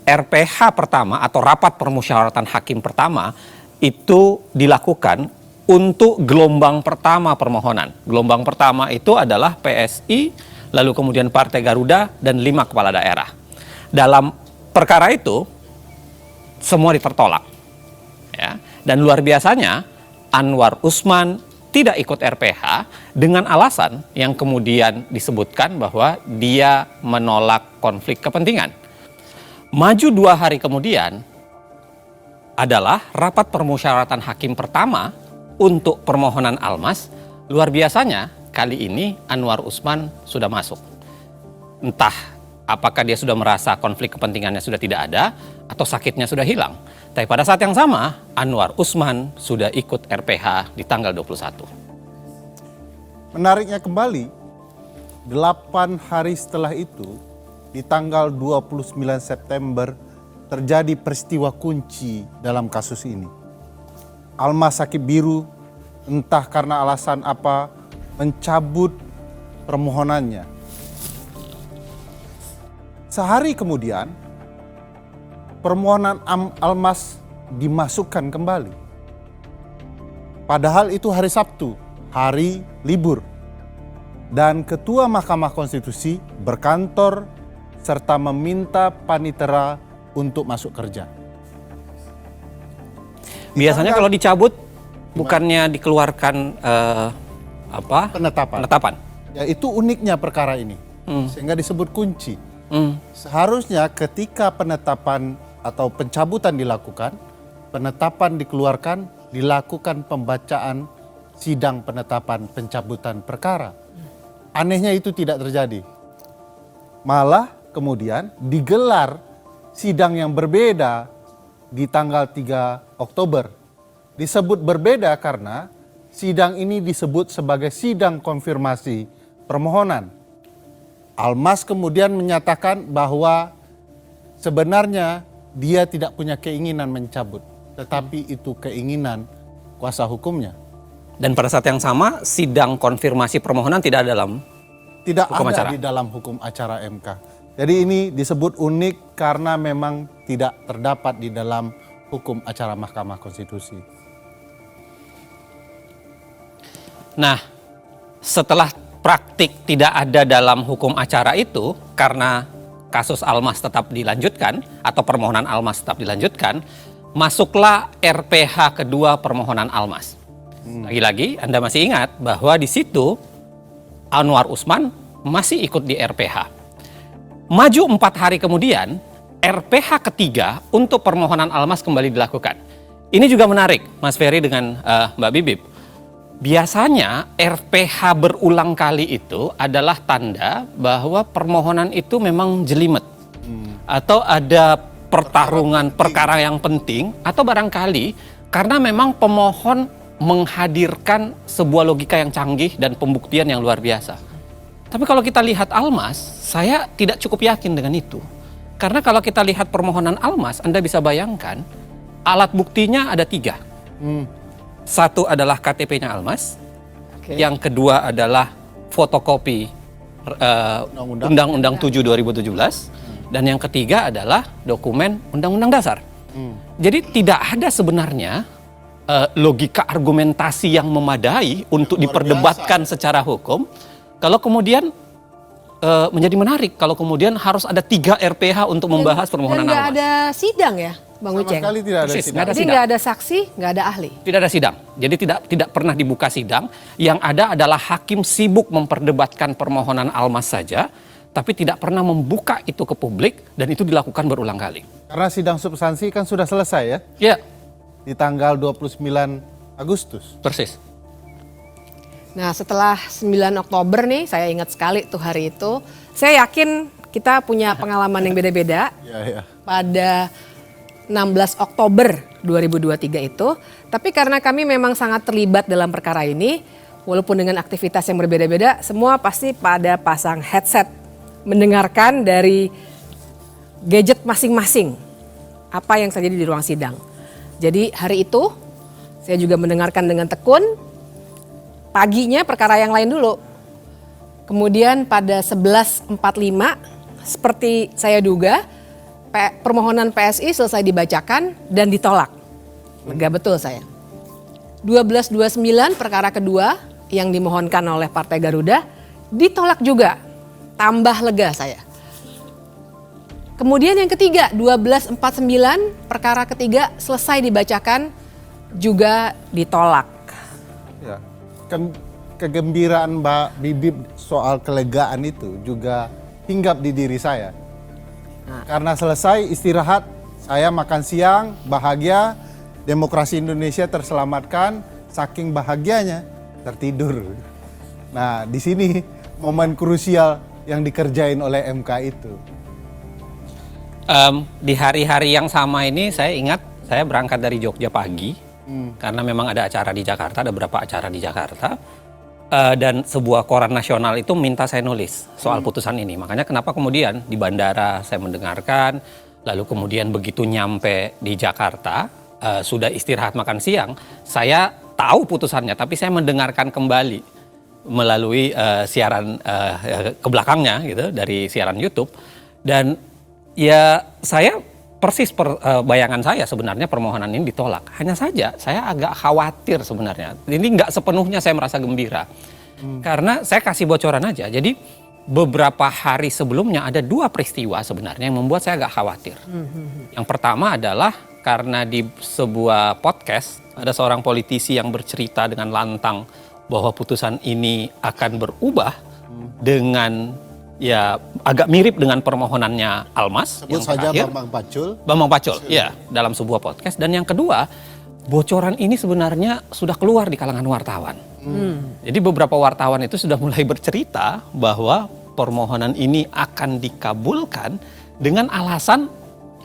RPH pertama atau rapat permusyawaratan hakim pertama itu dilakukan untuk gelombang pertama permohonan. Gelombang pertama itu adalah PSI, lalu kemudian Partai Garuda, dan 5 kepala daerah. Dalam perkara itu, semua ditolak. Ya. Dan luar biasanya, Anwar Usman tidak ikut RPH dengan alasan yang kemudian disebutkan bahwa dia menolak konflik kepentingan. Maju 2 hari kemudian adalah rapat permusyawaratan hakim pertama untuk permohonan Almas. Luar biasanya, kali ini Anwar Usman sudah masuk. Entah apakah dia sudah merasa konflik kepentingannya sudah tidak ada atau sakitnya sudah hilang. Tapi pada saat yang sama, Anwar Usman sudah ikut RPH di tanggal 21. Menariknya kembali, 8 hari setelah itu, di tanggal 29 September, terjadi peristiwa kunci dalam kasus ini. Almas Sakibiru, entah karena alasan apa, mencabut permohonannya. Sehari kemudian, permohonan Almas dimasukkan kembali. Padahal itu hari Sabtu, hari libur. Dan Ketua Mahkamah Konstitusi berkantor serta meminta panitera untuk masuk kerja. Biasanya kalau dicabut, bukannya dikeluarkan penetapan. Ya, itu uniknya perkara ini, sehingga disebut kunci. Seharusnya ketika penetapan atau pencabutan dilakukan, penetapan dikeluarkan, dilakukan pembacaan sidang penetapan pencabutan perkara. Anehnya itu tidak terjadi. Malah kemudian digelar sidang yang berbeda di tanggal 3 Oktober. Disebut berbeda karena sidang ini disebut sebagai sidang konfirmasi permohonan. Almas kemudian menyatakan bahwa sebenarnya dia tidak punya keinginan mencabut, tetapi itu keinginan kuasa hukumnya. Dan pada saat yang sama, sidang konfirmasi permohonan tidak ada dalam hukum ada acara. di dalam hukum acara MK. Jadi ini disebut unik karena memang tidak terdapat di dalam hukum acara Mahkamah Konstitusi. Nah, setelah praktik tidak ada dalam hukum acara itu, karena kasus Almas tetap dilanjutkan atau permohonan Almas tetap dilanjutkan, masuklah RPH kedua permohonan Almas. Lagi-lagi Anda masih ingat bahwa di situ Anwar Usman masih ikut di RPH. Maju 4 hari kemudian, RPH ketiga untuk permohonan Almas kembali dilakukan. Ini juga menarik, Mas Ferry dengan Mbak Bibip. Biasanya RPH berulang kali itu adalah tanda bahwa permohonan itu memang jelimet. Atau ada pertarungan perkara yang penting, atau barangkali karena memang pemohon menghadirkan sebuah logika yang canggih dan pembuktian yang luar biasa. Tapi kalau kita lihat Almas, saya tidak cukup yakin dengan itu. Karena kalau kita lihat permohonan Almas, Anda bisa bayangkan alat buktinya ada 3. Satu adalah KTP-nya Almas, yang kedua adalah fotokopi Undang-Undang 7 2017, dan yang ketiga adalah dokumen Undang-Undang Dasar. Jadi tidak ada sebenarnya logika argumentasi yang memadai untuk diperdebatkan secara hukum. Kalau kemudian menjadi menarik, kalau kemudian harus ada 3 RPH untuk membahas permohonan Dan nggak Almas. ada sidang ya, Bang Sama Uceng? sekali tidak ada Persis, sidang. nggak ada Jadi sidang. nggak ada saksi, nggak ada ahli. Tidak ada sidang. Jadi tidak pernah dibuka sidang. Yang ada adalah hakim sibuk memperdebatkan permohonan Almas saja, tapi tidak pernah membuka itu ke publik, dan itu dilakukan berulang kali. Karena sidang substansi kan sudah selesai ya? Ya. Di tanggal 29 Agustus. Persis. Nah setelah 9 Oktober nih, saya ingat sekali tuh hari itu. Saya yakin kita punya pengalaman yang beda-beda. Ya. Pada 16 Oktober 2023 itu. Tapi karena kami memang sangat terlibat dalam perkara ini, walaupun dengan aktivitas yang berbeda-beda, semua pasti pada pasang headset mendengarkan dari gadget masing-masing apa yang terjadi di ruang sidang. Jadi hari itu saya juga mendengarkan dengan tekun. Paginya perkara yang lain dulu. Kemudian pada 11.45 seperti saya duga, permohonan PSI selesai dibacakan dan ditolak. Lega betul saya. 12.29 perkara kedua yang dimohonkan oleh Partai Garuda ditolak juga. Tambah lega saya. Kemudian yang ketiga 12.49 perkara ketiga selesai dibacakan juga ditolak. Ya. Kegembiraan Mbak Bibip soal kelegaan itu juga hinggap di diri saya. Karena selesai istirahat, saya makan siang, bahagia, demokrasi Indonesia terselamatkan, saking bahagianya tertidur. Nah, di sini momen krusial yang dikerjain oleh MK itu. Di hari-hari yang sama ini saya ingat saya berangkat dari Jogja pagi, karena memang ada acara di Jakarta, ada beberapa acara di Jakarta. Dan sebuah koran nasional itu minta saya nulis soal putusan ini. Makanya kenapa kemudian di bandara saya mendengarkan, lalu kemudian begitu nyampe di Jakarta, sudah istirahat makan siang, saya tahu putusannya, tapi saya mendengarkan kembali melalui siaran ke belakangnya gitu, dari siaran YouTube. Dan ya saya persis bayangan saya sebenarnya permohonan ini ditolak. Hanya saja saya agak khawatir sebenarnya. Ini nggak sepenuhnya saya merasa gembira. Karena saya kasih bocoran aja. Jadi beberapa hari sebelumnya ada 2 peristiwa sebenarnya yang membuat saya agak khawatir. Yang pertama adalah karena di sebuah podcast ada seorang politisi yang bercerita dengan lantang bahwa putusan ini akan berubah dengan ya agak mirip dengan permohonannya Almas. Sebut yang saja terakhir. Bambang Pacul. Ya, dalam sebuah podcast. Dan yang kedua, bocoran ini sebenarnya sudah keluar di kalangan wartawan. Jadi beberapa wartawan itu sudah mulai bercerita bahwa permohonan ini akan dikabulkan dengan alasan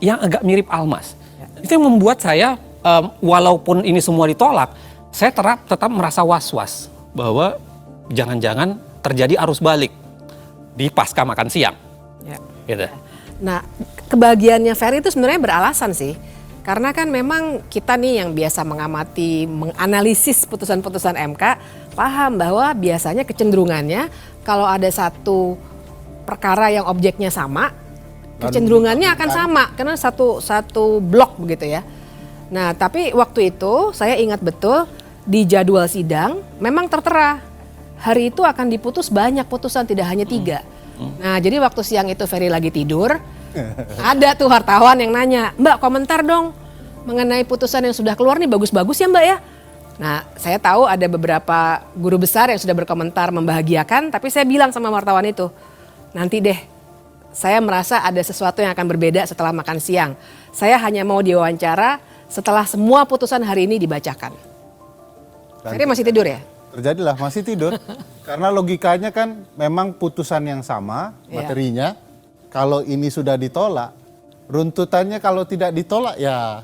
yang agak mirip Almas. Itu yang membuat saya, walaupun ini semua ditolak, saya tetap merasa was-was bahwa jangan-jangan terjadi arus balik di pasca makan siang. Ya. Gitu. Nah, kebahagiaannya Ferry itu sebenarnya beralasan sih. Karena kan memang kita nih yang biasa mengamati, menganalisis putusan-putusan MK, paham bahwa biasanya kecenderungannya kalau ada satu perkara yang objeknya sama, kecenderungannya akan sama karena satu blok begitu ya. Nah, tapi waktu itu saya ingat betul di jadwal sidang memang tertera hari itu akan diputus banyak putusan, tidak hanya 3. Nah, jadi waktu siang itu Ferry lagi tidur, ada tuh wartawan yang nanya, "Mbak, komentar dong mengenai putusan yang sudah keluar nih, bagus-bagus ya Mbak ya?" Nah, saya tahu ada beberapa guru besar yang sudah berkomentar membahagiakan, tapi saya bilang sama wartawan itu, nanti deh, saya merasa ada sesuatu yang akan berbeda setelah makan siang. Saya hanya mau diwawancara setelah semua putusan hari ini dibacakan. Ferry masih tidur ya? Terjadilah, masih tidur. Karena logikanya kan memang putusan yang sama materinya. Kalau ini sudah ditolak, runtutannya kalau tidak ditolak ya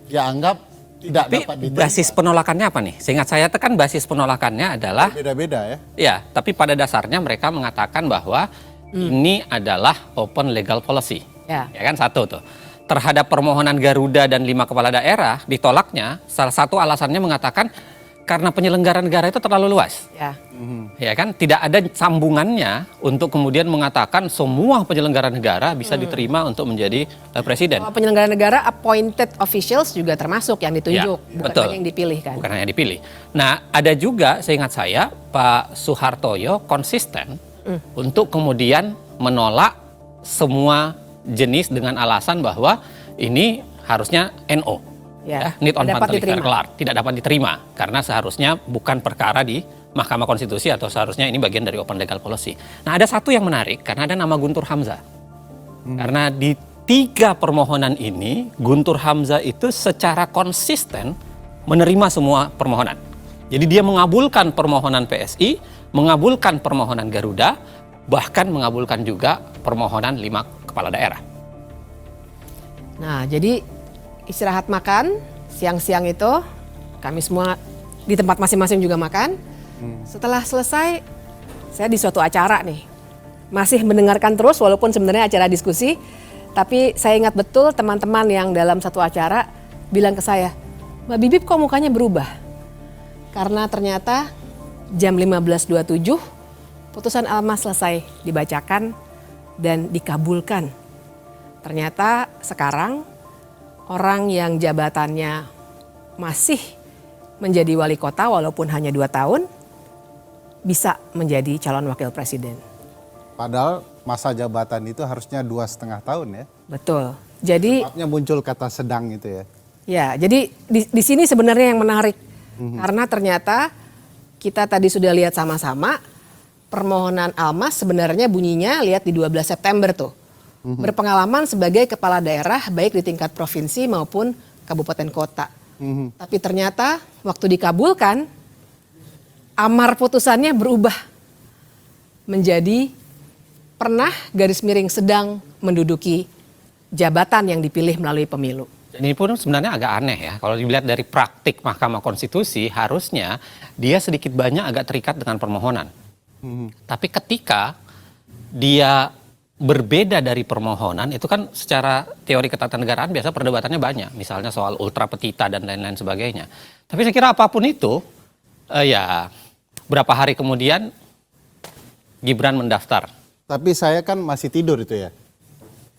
anggap tidak Tapi dapat diterima. basis penolakannya apa nih? Seingat saya kan basis penolakannya adalah Beda-beda ya. ya, tapi pada dasarnya mereka mengatakan bahwa ini adalah open legal policy. Ya. Ya kan, satu tuh. Terhadap permohonan Garuda dan 5 kepala daerah ditolaknya, salah satu alasannya mengatakan karena penyelenggara negara itu terlalu luas. Ya. Ya kan, tidak ada sambungannya untuk kemudian mengatakan semua penyelenggara negara bisa diterima untuk menjadi presiden. Kalau penyelenggara negara appointed officials juga termasuk yang ditunjuk, Ya, bukan betul. hanya yang dipilih kan. Bukan hanya dipilih. Nah, ada juga seingat saya Pak Suhartoyo konsisten untuk kemudian menolak semua jenis dengan alasan bahwa ini harusnya NO. Ya, need on dapat Pantelicar diterima. kelar, tidak dapat diterima karena seharusnya bukan perkara di Mahkamah Konstitusi atau seharusnya ini bagian dari open legal policy. Nah, ada satu yang menarik karena ada nama Guntur Hamzah. Karena di 3 permohonan ini Guntur Hamzah itu secara konsisten menerima semua permohonan. Jadi dia mengabulkan permohonan PSI, mengabulkan permohonan Garuda, bahkan mengabulkan juga permohonan 5 kepala daerah. Nah, jadi istirahat makan, siang-siang itu kami semua di tempat masing-masing juga makan. Setelah selesai, saya di suatu acara nih. Masih mendengarkan terus walaupun sebenarnya acara diskusi. Tapi saya ingat betul teman-teman yang dalam satu acara bilang ke saya, "Mbak Bibip kok mukanya berubah?" Karena ternyata jam 15.27 putusan Almas selesai dibacakan dan dikabulkan. Ternyata sekarang orang yang jabatannya masih menjadi wali kota walaupun hanya 2 tahun bisa menjadi calon wakil presiden. Padahal masa jabatan itu harusnya 2,5 tahun ya. Betul. Jadi sebabnya muncul kata sedang itu ya. Ya, jadi di sini sebenarnya yang menarik. Karena ternyata kita tadi sudah lihat sama-sama permohonan Almas sebenarnya bunyinya lihat di 12 September tuh. Berpengalaman sebagai kepala daerah baik di tingkat provinsi maupun kabupaten kota. Tapi ternyata waktu dikabulkan amar putusannya berubah menjadi pernah garis miring sedang menduduki jabatan yang dipilih melalui pemilu. Ini pun sebenarnya agak aneh ya. Kalau dilihat dari praktik Mahkamah Konstitusi harusnya dia sedikit banyak agak terikat dengan permohonan. Tapi ketika dia berbeda dari permohonan itu kan secara teori ketatanegaraan biasa perdebatannya banyak. Misalnya soal ultra petita dan lain-lain sebagainya. Tapi saya kira apapun itu ya berapa hari kemudian Gibran mendaftar. Tapi saya kan masih tidur itu ya.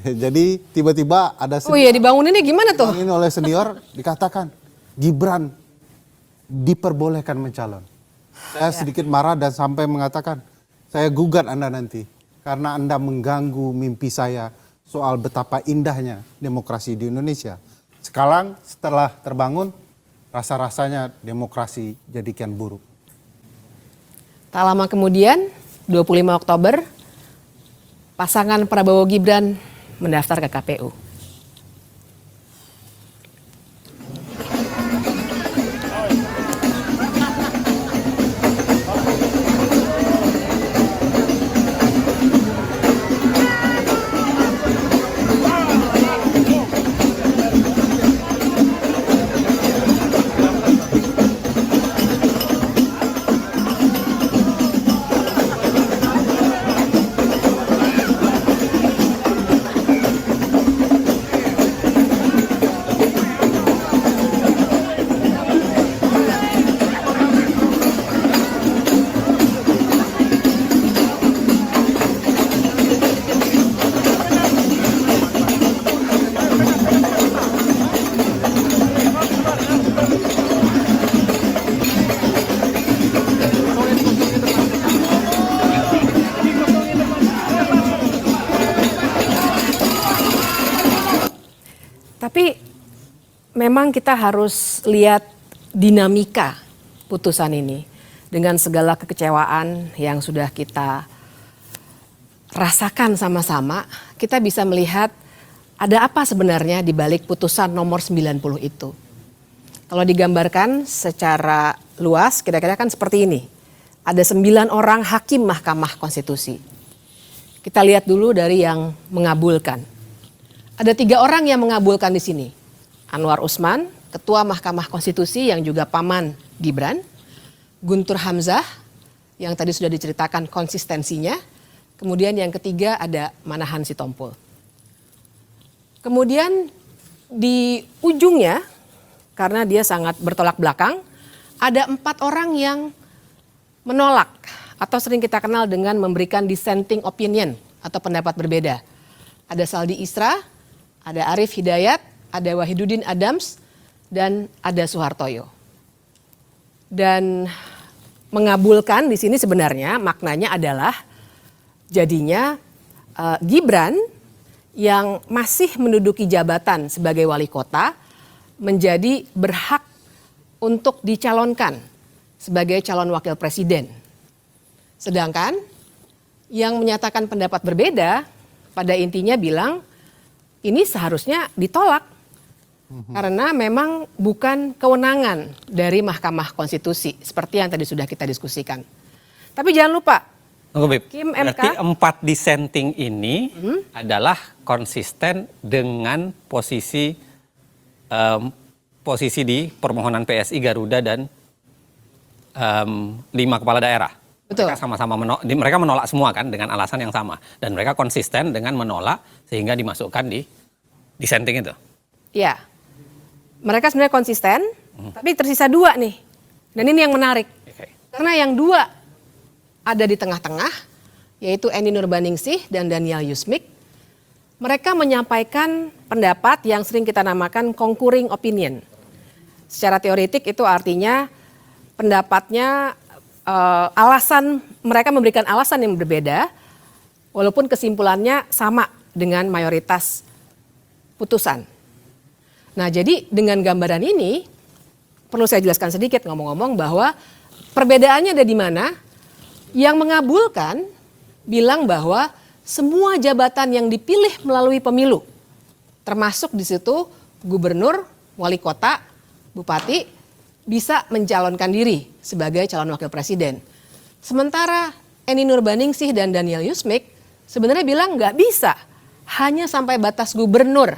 Jadi tiba-tiba ada Oh iya dibanguninnya gimana tuh? Dibangunin oleh senior dikatakan Gibran diperbolehkan mencalon. Saya sedikit marah dan sampai mengatakan saya gugat Anda nanti. Karena Anda mengganggu mimpi saya soal betapa indahnya demokrasi di Indonesia. Sekarang setelah terbangun, rasa-rasanya demokrasi jadi kian buruk. Tak lama kemudian, 25 Oktober, pasangan Prabowo Gibran mendaftar ke KPU. Tapi memang kita harus lihat dinamika putusan ini dengan segala kekecewaan yang sudah kita rasakan sama-sama. Kita bisa melihat ada apa sebenarnya di balik putusan nomor 90 itu. Kalau digambarkan secara luas kira-kira kan seperti ini. Ada 9 orang hakim Mahkamah Konstitusi. Kita lihat dulu dari yang mengabulkan. Ada 3 orang yang mengabulkan di sini. Anwar Usman, Ketua Mahkamah Konstitusi yang juga paman Gibran. Guntur Hamzah, yang tadi sudah diceritakan konsistensinya. Kemudian yang ketiga ada Manahan Sitompul. Kemudian di ujungnya, karena dia sangat bertolak belakang, ada 4 orang yang menolak atau sering kita kenal dengan memberikan dissenting opinion atau pendapat berbeda. Ada Saldi Isra, ada Arief Hidayat, ada Wahidudin Adams, dan ada Soehartoyo. Dan mengabulkan di sini sebenarnya maknanya adalah jadinya Gibran yang masih menduduki jabatan sebagai wali kota menjadi berhak untuk dicalonkan sebagai calon wakil presiden. Sedangkan yang menyatakan pendapat berbeda pada intinya bilang ini seharusnya ditolak karena memang bukan kewenangan dari Mahkamah Konstitusi seperti yang tadi sudah kita diskusikan. Tapi jangan lupa, Kim MK, berarti 4 dissenting ini adalah konsisten dengan posisi di permohonan PSI, Garuda dan 5 kepala daerah. Betul. Mereka sama-sama mereka menolak semua kan dengan alasan yang sama dan mereka konsisten dengan menolak sehingga dimasukkan di dissenting itu. Ya, mereka sebenarnya konsisten, tapi tersisa 2 nih. Dan ini yang menarik, karena yang 2 ada di tengah-tengah, yaitu Eni Nurbaningsih dan Daniel Yusmik. Mereka menyampaikan pendapat yang sering kita namakan concurring opinion. Secara teoretik itu artinya pendapatnya mereka memberikan alasan yang berbeda, walaupun kesimpulannya sama dengan mayoritas putusan. Nah, jadi dengan gambaran ini perlu saya jelaskan sedikit ngomong-ngomong bahwa perbedaannya ada di mana. Yang mengabulkan bilang bahwa semua jabatan yang dipilih melalui pemilu, termasuk di situ gubernur, wali kota, bupati, bisa mencalonkan diri sebagai calon wakil presiden. Sementara Eni Nurbaningsih dan Daniel Yusmik sebenarnya bilang nggak bisa, hanya sampai batas gubernur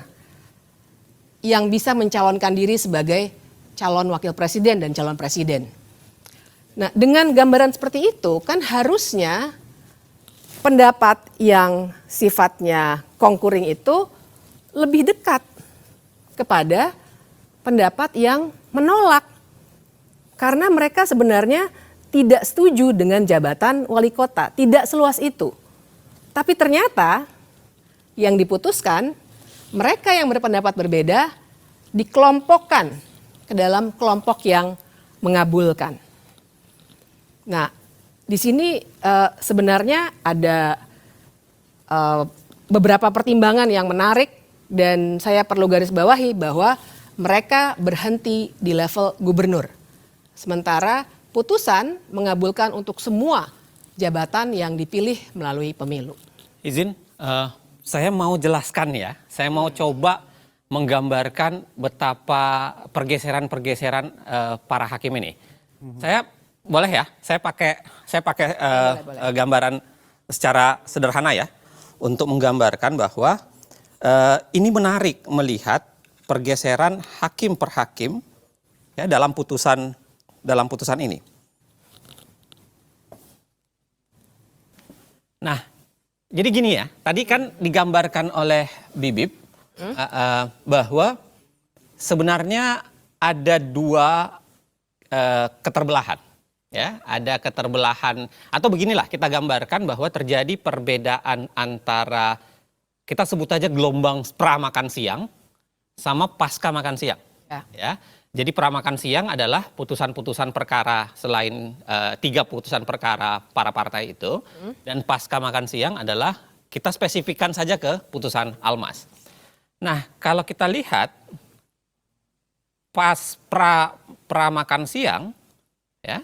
yang bisa mencalonkan diri sebagai calon wakil presiden dan calon presiden. Nah, dengan gambaran seperti itu kan harusnya pendapat yang sifatnya concurring itu lebih dekat kepada pendapat yang menolak. Karena mereka sebenarnya tidak setuju dengan jabatan wali kota, tidak seluas itu. Tapi ternyata yang diputuskan, mereka yang berpendapat berbeda dikelompokkan ke dalam kelompok yang mengabulkan. Nah, di sini sebenarnya ada beberapa pertimbangan yang menarik dan saya perlu garis bawahi bahwa mereka berhenti di level gubernur. Sementara putusan mengabulkan untuk semua jabatan yang dipilih melalui pemilu. Izin, Saya mau jelaskan ya, saya mau coba menggambarkan betapa pergeseran-pergeseran para hakim ini. Saya boleh ya, saya pakai Boleh. gambaran secara sederhana ya, untuk menggambarkan bahwa ini menarik melihat pergeseran hakim per hakim ya dalam putusan ini. Nah, jadi gini ya, tadi kan digambarkan oleh Bibip bahwa sebenarnya ada dua keterbelahan. Ya, ada keterbelahan atau beginilah kita gambarkan bahwa terjadi perbedaan antara kita sebut aja gelombang pra-makan siang sama pasca makan siang. Ya. Jadi pra-makan siang adalah putusan-putusan perkara selain 3 putusan perkara para partai itu, dan pasca makan siang adalah kita spesifikkan saja ke putusan Almas. Nah, kalau kita lihat pas pra-makan siang ya,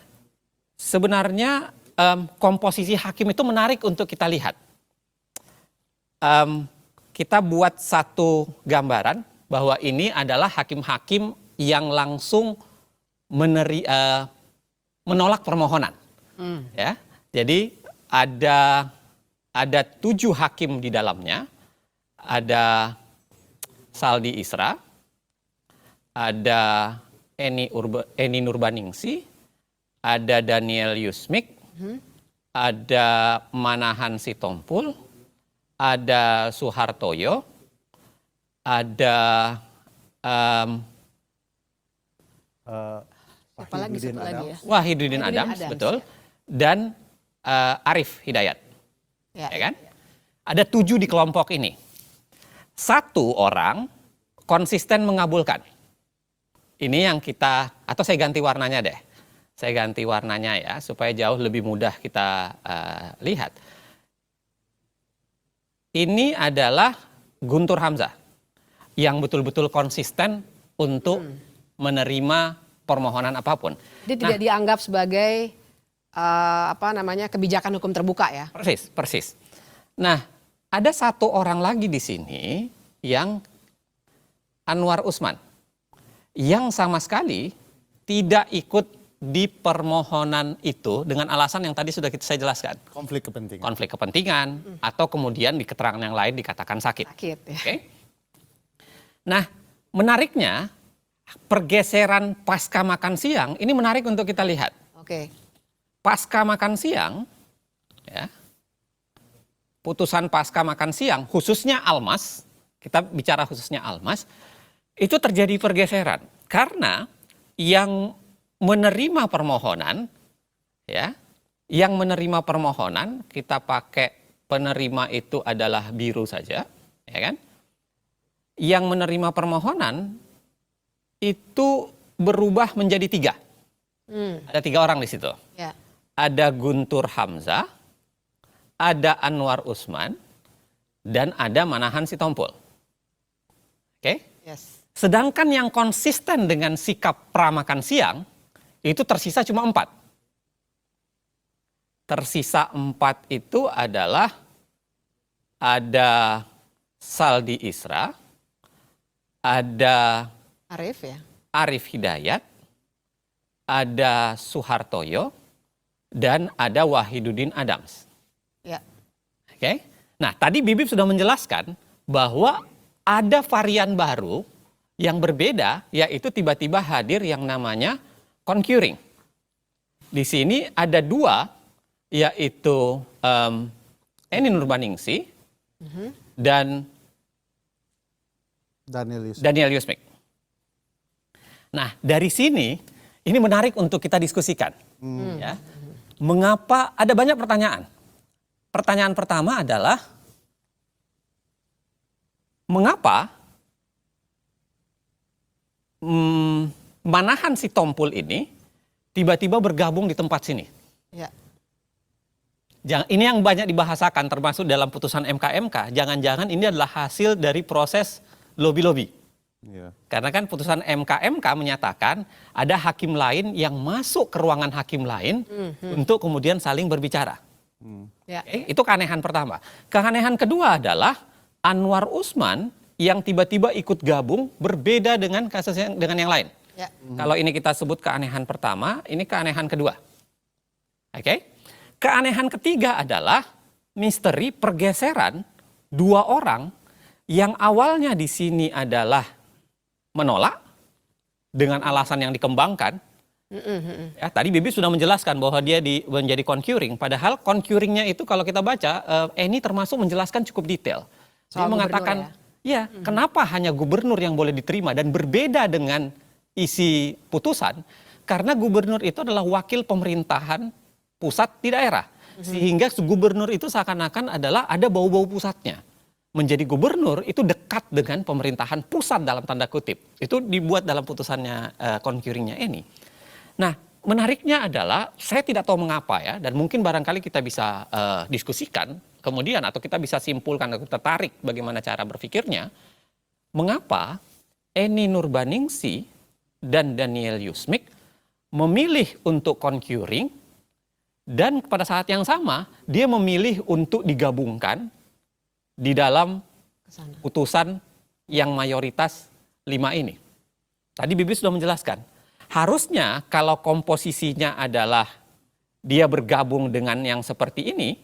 sebenarnya komposisi hakim itu menarik untuk kita lihat. Kita buat satu gambaran bahwa ini adalah hakim-hakim yang langsung menolak permohonan. Ya, jadi ada 7 hakim di dalamnya. Ada Saldi Isra, ada Eni Nurbaningsi, ada Daniel Yusmik, ada Manahan Sitompul, ada Suhartoyo, ada Wahidudin Adams, betul, dan Arif Hidayat, ya kan? Ada 7 di kelompok ini. 1 orang konsisten mengabulkan. Ini yang kita, atau saya ganti warnanya deh. Saya ganti warnanya ya, supaya jauh lebih mudah kita lihat. Ini adalah Guntur Hamzah yang betul-betul konsisten untuk menerima permohonan apapun. Dia tidak dianggap sebagai kebijakan hukum terbuka ya. Persis. Nah, ada 1 orang lagi di sini yang Anwar Usman yang sama sekali tidak ikut di permohonan itu dengan alasan yang tadi sudah saya jelaskan. Konflik kepentingan atau kemudian di keterangan yang lain dikatakan sakit. Ya. Oke. Nah, menariknya pergeseran pasca makan siang ini menarik untuk kita lihat. Oke. Pasca makan siang, ya, putusan pasca makan siang, khususnya Almas, kita bicara khususnya Almas, itu terjadi pergeseran karena yang menerima permohonan, ya, yang menerima permohonan kita pakai penerima itu adalah biru saja, ya kan? Yang menerima permohonan itu berubah menjadi 3. Ada 3 orang di situ. Ya. Ada Guntur Hamzah, ada Anwar Usman, dan ada Manahan Sitompul. Oke? Yes. Sedangkan yang konsisten dengan sikap pra-makan siang, itu tersisa cuma 4. Tersisa 4 itu adalah ada Saldi Isra, ada Arif Hidayat, ada Suhartoyo, dan ada Wahidudin Adams. Ya. Oke. Nah, tadi Bibip sudah menjelaskan bahwa ada varian baru yang berbeda, yaitu tiba-tiba hadir yang namanya concurring. Di sini ada 2, yaitu Eni Nurbaningsi dan Daniel Yusmik. Nah, dari sini ini menarik untuk kita diskusikan. Ya. Mengapa ada banyak pertanyaan? Pertanyaan pertama adalah mengapa Manahan Sitompul ini tiba-tiba bergabung di tempat sini? Ya. Ini yang banyak dibahasakan termasuk dalam putusan MK. Jangan-jangan ini adalah hasil dari proses lobby-lobby. Ya. Karena kan putusan MK menyatakan ada hakim lain yang masuk ke ruangan hakim lain untuk kemudian saling berbicara. Ya. Itu keanehan pertama. Keanehan kedua adalah Anwar Usman yang tiba-tiba ikut gabung berbeda dengan kasus dengan yang lain. Ya. Kalau ini kita sebut keanehan pertama, ini keanehan kedua. Oke? Keanehan ketiga adalah misteri pergeseran dua orang yang awalnya di sini adalah menolak dengan alasan yang dikembangkan. Ya, tadi Bibi sudah menjelaskan bahwa dia menjadi concurring, padahal concurringnya itu kalau kita baca, Eni termasuk menjelaskan cukup detail. Dia mengatakan, kenapa hanya gubernur yang boleh diterima dan berbeda dengan isi putusan, karena gubernur itu adalah wakil pemerintahan pusat di daerah. Sehingga gubernur itu seakan-akan adalah ada bau-bau pusatnya. Menjadi gubernur itu dekat dengan pemerintahan pusat dalam tanda kutip. Itu dibuat dalam putusannya concurringnya Eni. Nah, menariknya adalah saya tidak tahu mengapa ya, dan mungkin barangkali kita bisa diskusikan kemudian atau kita bisa simpulkan atau tertarik bagaimana cara berpikirnya. Mengapa Eni Nurbaningsih dan Daniel Yusmik memilih untuk concurring dan pada saat yang sama dia memilih untuk digabungkan di dalam putusan yang mayoritas 5 ini. Tadi Bibi sudah menjelaskan. Harusnya kalau komposisinya adalah dia bergabung dengan yang seperti ini,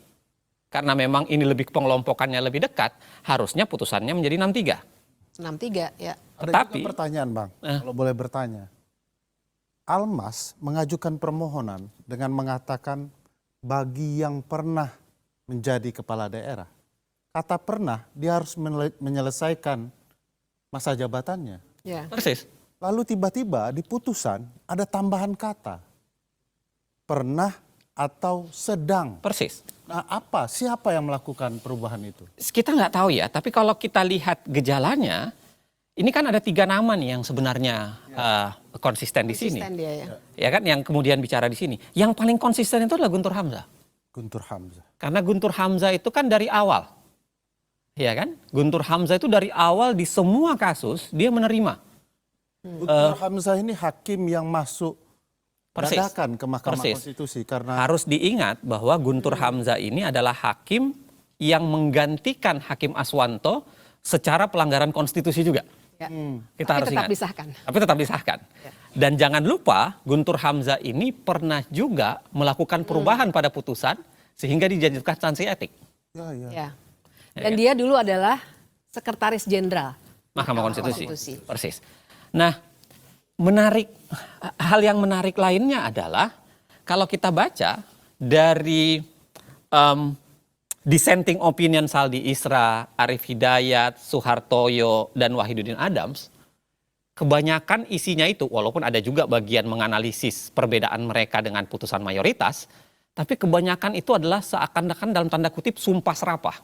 karena memang ini lebih pengelompokannya lebih dekat, harusnya putusannya menjadi 6-3. 6-3 ya. Ada juga pertanyaan Bang, kalau boleh bertanya. Almas mengajukan permohonan dengan mengatakan bagi yang pernah menjadi kepala daerah. Kata pernah, dia harus menyelesaikan masa jabatannya. Ya. Persis. Lalu tiba-tiba di putusan ada tambahan kata. Pernah atau sedang. Persis. Nah siapa yang melakukan perubahan itu? Kita nggak tahu ya, tapi kalau kita lihat gejalanya, ini kan ada 3 nama nih yang sebenarnya konsisten di sini. Dia, ya kan, yang kemudian bicara di sini. Yang paling konsisten itu adalah Guntur Hamzah. Guntur Hamzah. Karena Guntur Hamzah itu kan dari awal. Ya kan? Guntur Hamzah itu dari awal di semua kasus dia menerima. Guntur Hamzah ini hakim yang masuk dadakan ke Mahkamah Konstitusi karena harus diingat bahwa Guntur Hamzah ini adalah hakim yang menggantikan Hakim Aswanto secara pelanggaran konstitusi juga. Ya. Kita harus tetap ingat. Disahkan. Tapi tetap disahkan. Ya. Dan jangan lupa Guntur Hamzah ini pernah juga melakukan perubahan pada putusan sehingga dijatuhkan sanksi etik. Ya. Dan dia dulu adalah Sekretaris Jenderal Mahkamah Konstitusi. Persis. Nah, hal yang menarik lainnya adalah kalau kita baca dari dissenting opinion Saldi Isra, Arif Hidayat, Suhartoyo, dan Wahidudin Adams, kebanyakan isinya itu, walaupun ada juga bagian menganalisis perbedaan mereka dengan putusan mayoritas, tapi kebanyakan itu adalah seakan-akan dalam tanda kutip sumpah serapah.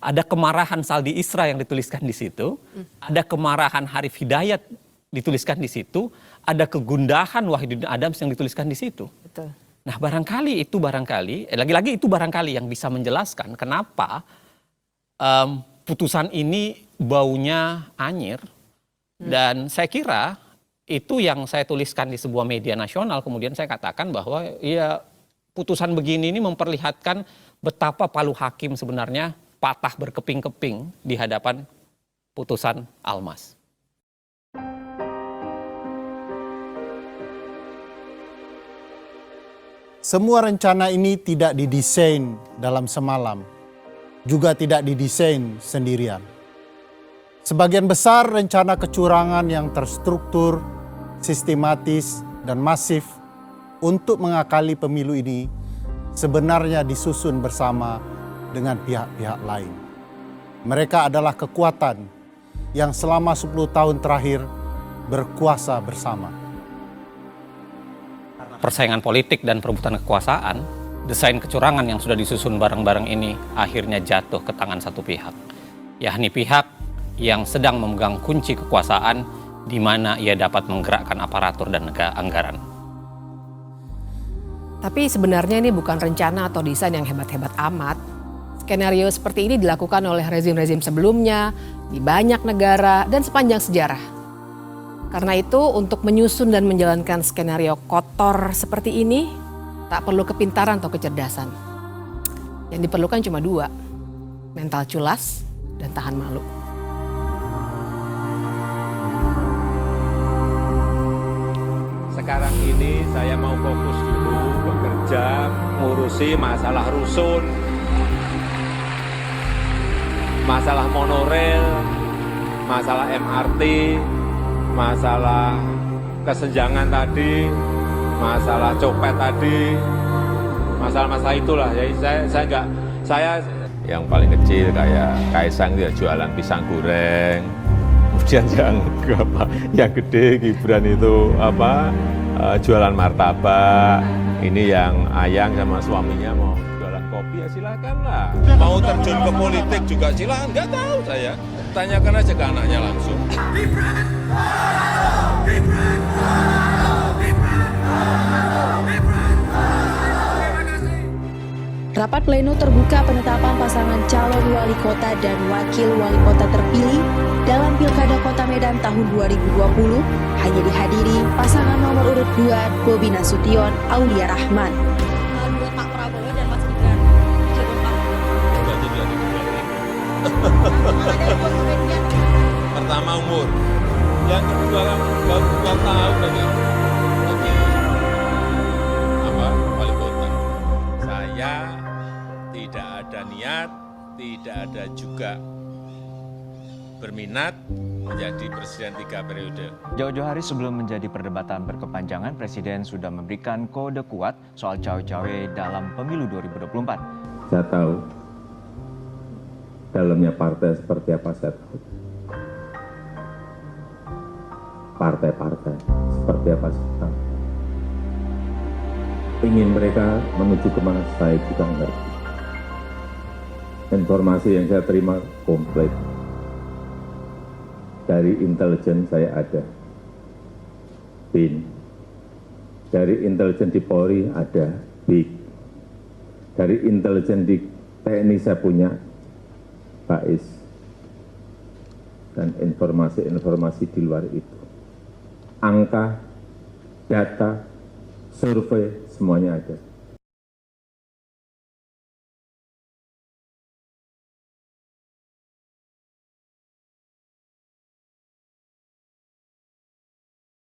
Ada kemarahan Saldi Isra yang dituliskan di situ, ada kemarahan Arif Hidayat dituliskan di situ, ada kegundahan Wahidudin Adams yang dituliskan di situ. Betul. Nah, lagi-lagi itu barangkali yang bisa menjelaskan kenapa putusan ini baunya anyir. Dan saya kira itu yang saya tuliskan di sebuah media nasional, kemudian saya katakan bahwa ya putusan begini ini memperlihatkan betapa palu hakim sebenarnya patah berkeping-keping di hadapan putusan Almas. Semua rencana ini tidak didesain dalam semalam, juga tidak didesain sendirian. Sebagian besar rencana kecurangan yang terstruktur, sistematis, dan masif untuk mengakali pemilu ini sebenarnya disusun bersama dengan pihak-pihak lain. Mereka adalah kekuatan yang selama 10 tahun terakhir berkuasa bersama. Persaingan politik dan perebutan kekuasaan, desain kecurangan yang sudah disusun bareng-bareng ini akhirnya jatuh ke tangan satu pihak, yakni pihak yang sedang memegang kunci kekuasaan di mana ia dapat menggerakkan aparatur dan anggaran. Tapi sebenarnya ini bukan rencana atau desain yang hebat-hebat amat. Skenario seperti ini dilakukan oleh rezim-rezim sebelumnya, di banyak negara, dan sepanjang sejarah. Karena itu untuk menyusun dan menjalankan skenario kotor seperti ini, Tak perlu kepintaran atau kecerdasan. Yang diperlukan cuma 2, mental culas dan tahan malu. Sekarang ini saya mau fokus dulu bekerja, ngurusi masalah rusun, masalah monorail, masalah MRT, masalah kesenjangan tadi, masalah copet tadi, masalah-masalah itulah. Jadi saya yang paling kecil kayak Kaisang dia jualan pisang goreng, kemudian yang gede Gibran itu jualan martabak. Ini yang Ayang sama suaminya mau jualan kopi, ya silakan lah. Mau terjun ke politik juga silakan, nggak tahu saya. Tanyakan aja ke anaknya langsung. Rapat pleno terbuka penetapan pasangan calon wali kota dan wakil wali kota terpilih dalam Pilkada Kota Medan tahun 2020 hanya dihadiri pasangan nomor urut 2 Bobi Nasution Aulia Rahman. Pak Prabowo dan Mas Gibran. Pertama umur, yang kedua baru 2 tahun dengan wali kota. Saya tidak ada niat, tidak ada juga berminat menjadi presiden 3 periode. Jauh-jauh hari sebelum menjadi perdebatan berkepanjangan, Presiden sudah memberikan kode kuat soal cawe-cawe dalam pemilu 2024. Saya tahu dalamnya partai seperti apa, saya tahu. Partai-partai seperti apa, saya tahu. Ingin mereka menuju kemana, saya juga ngerti. Informasi yang saya terima komplit. Dari intelijen saya ada, BIN. Dari intelijen di Polri ada, BIK. Dari intelijen di TNI saya punya, BAIS. Dan informasi-informasi di luar itu. Angka, data, survei, semuanya ada.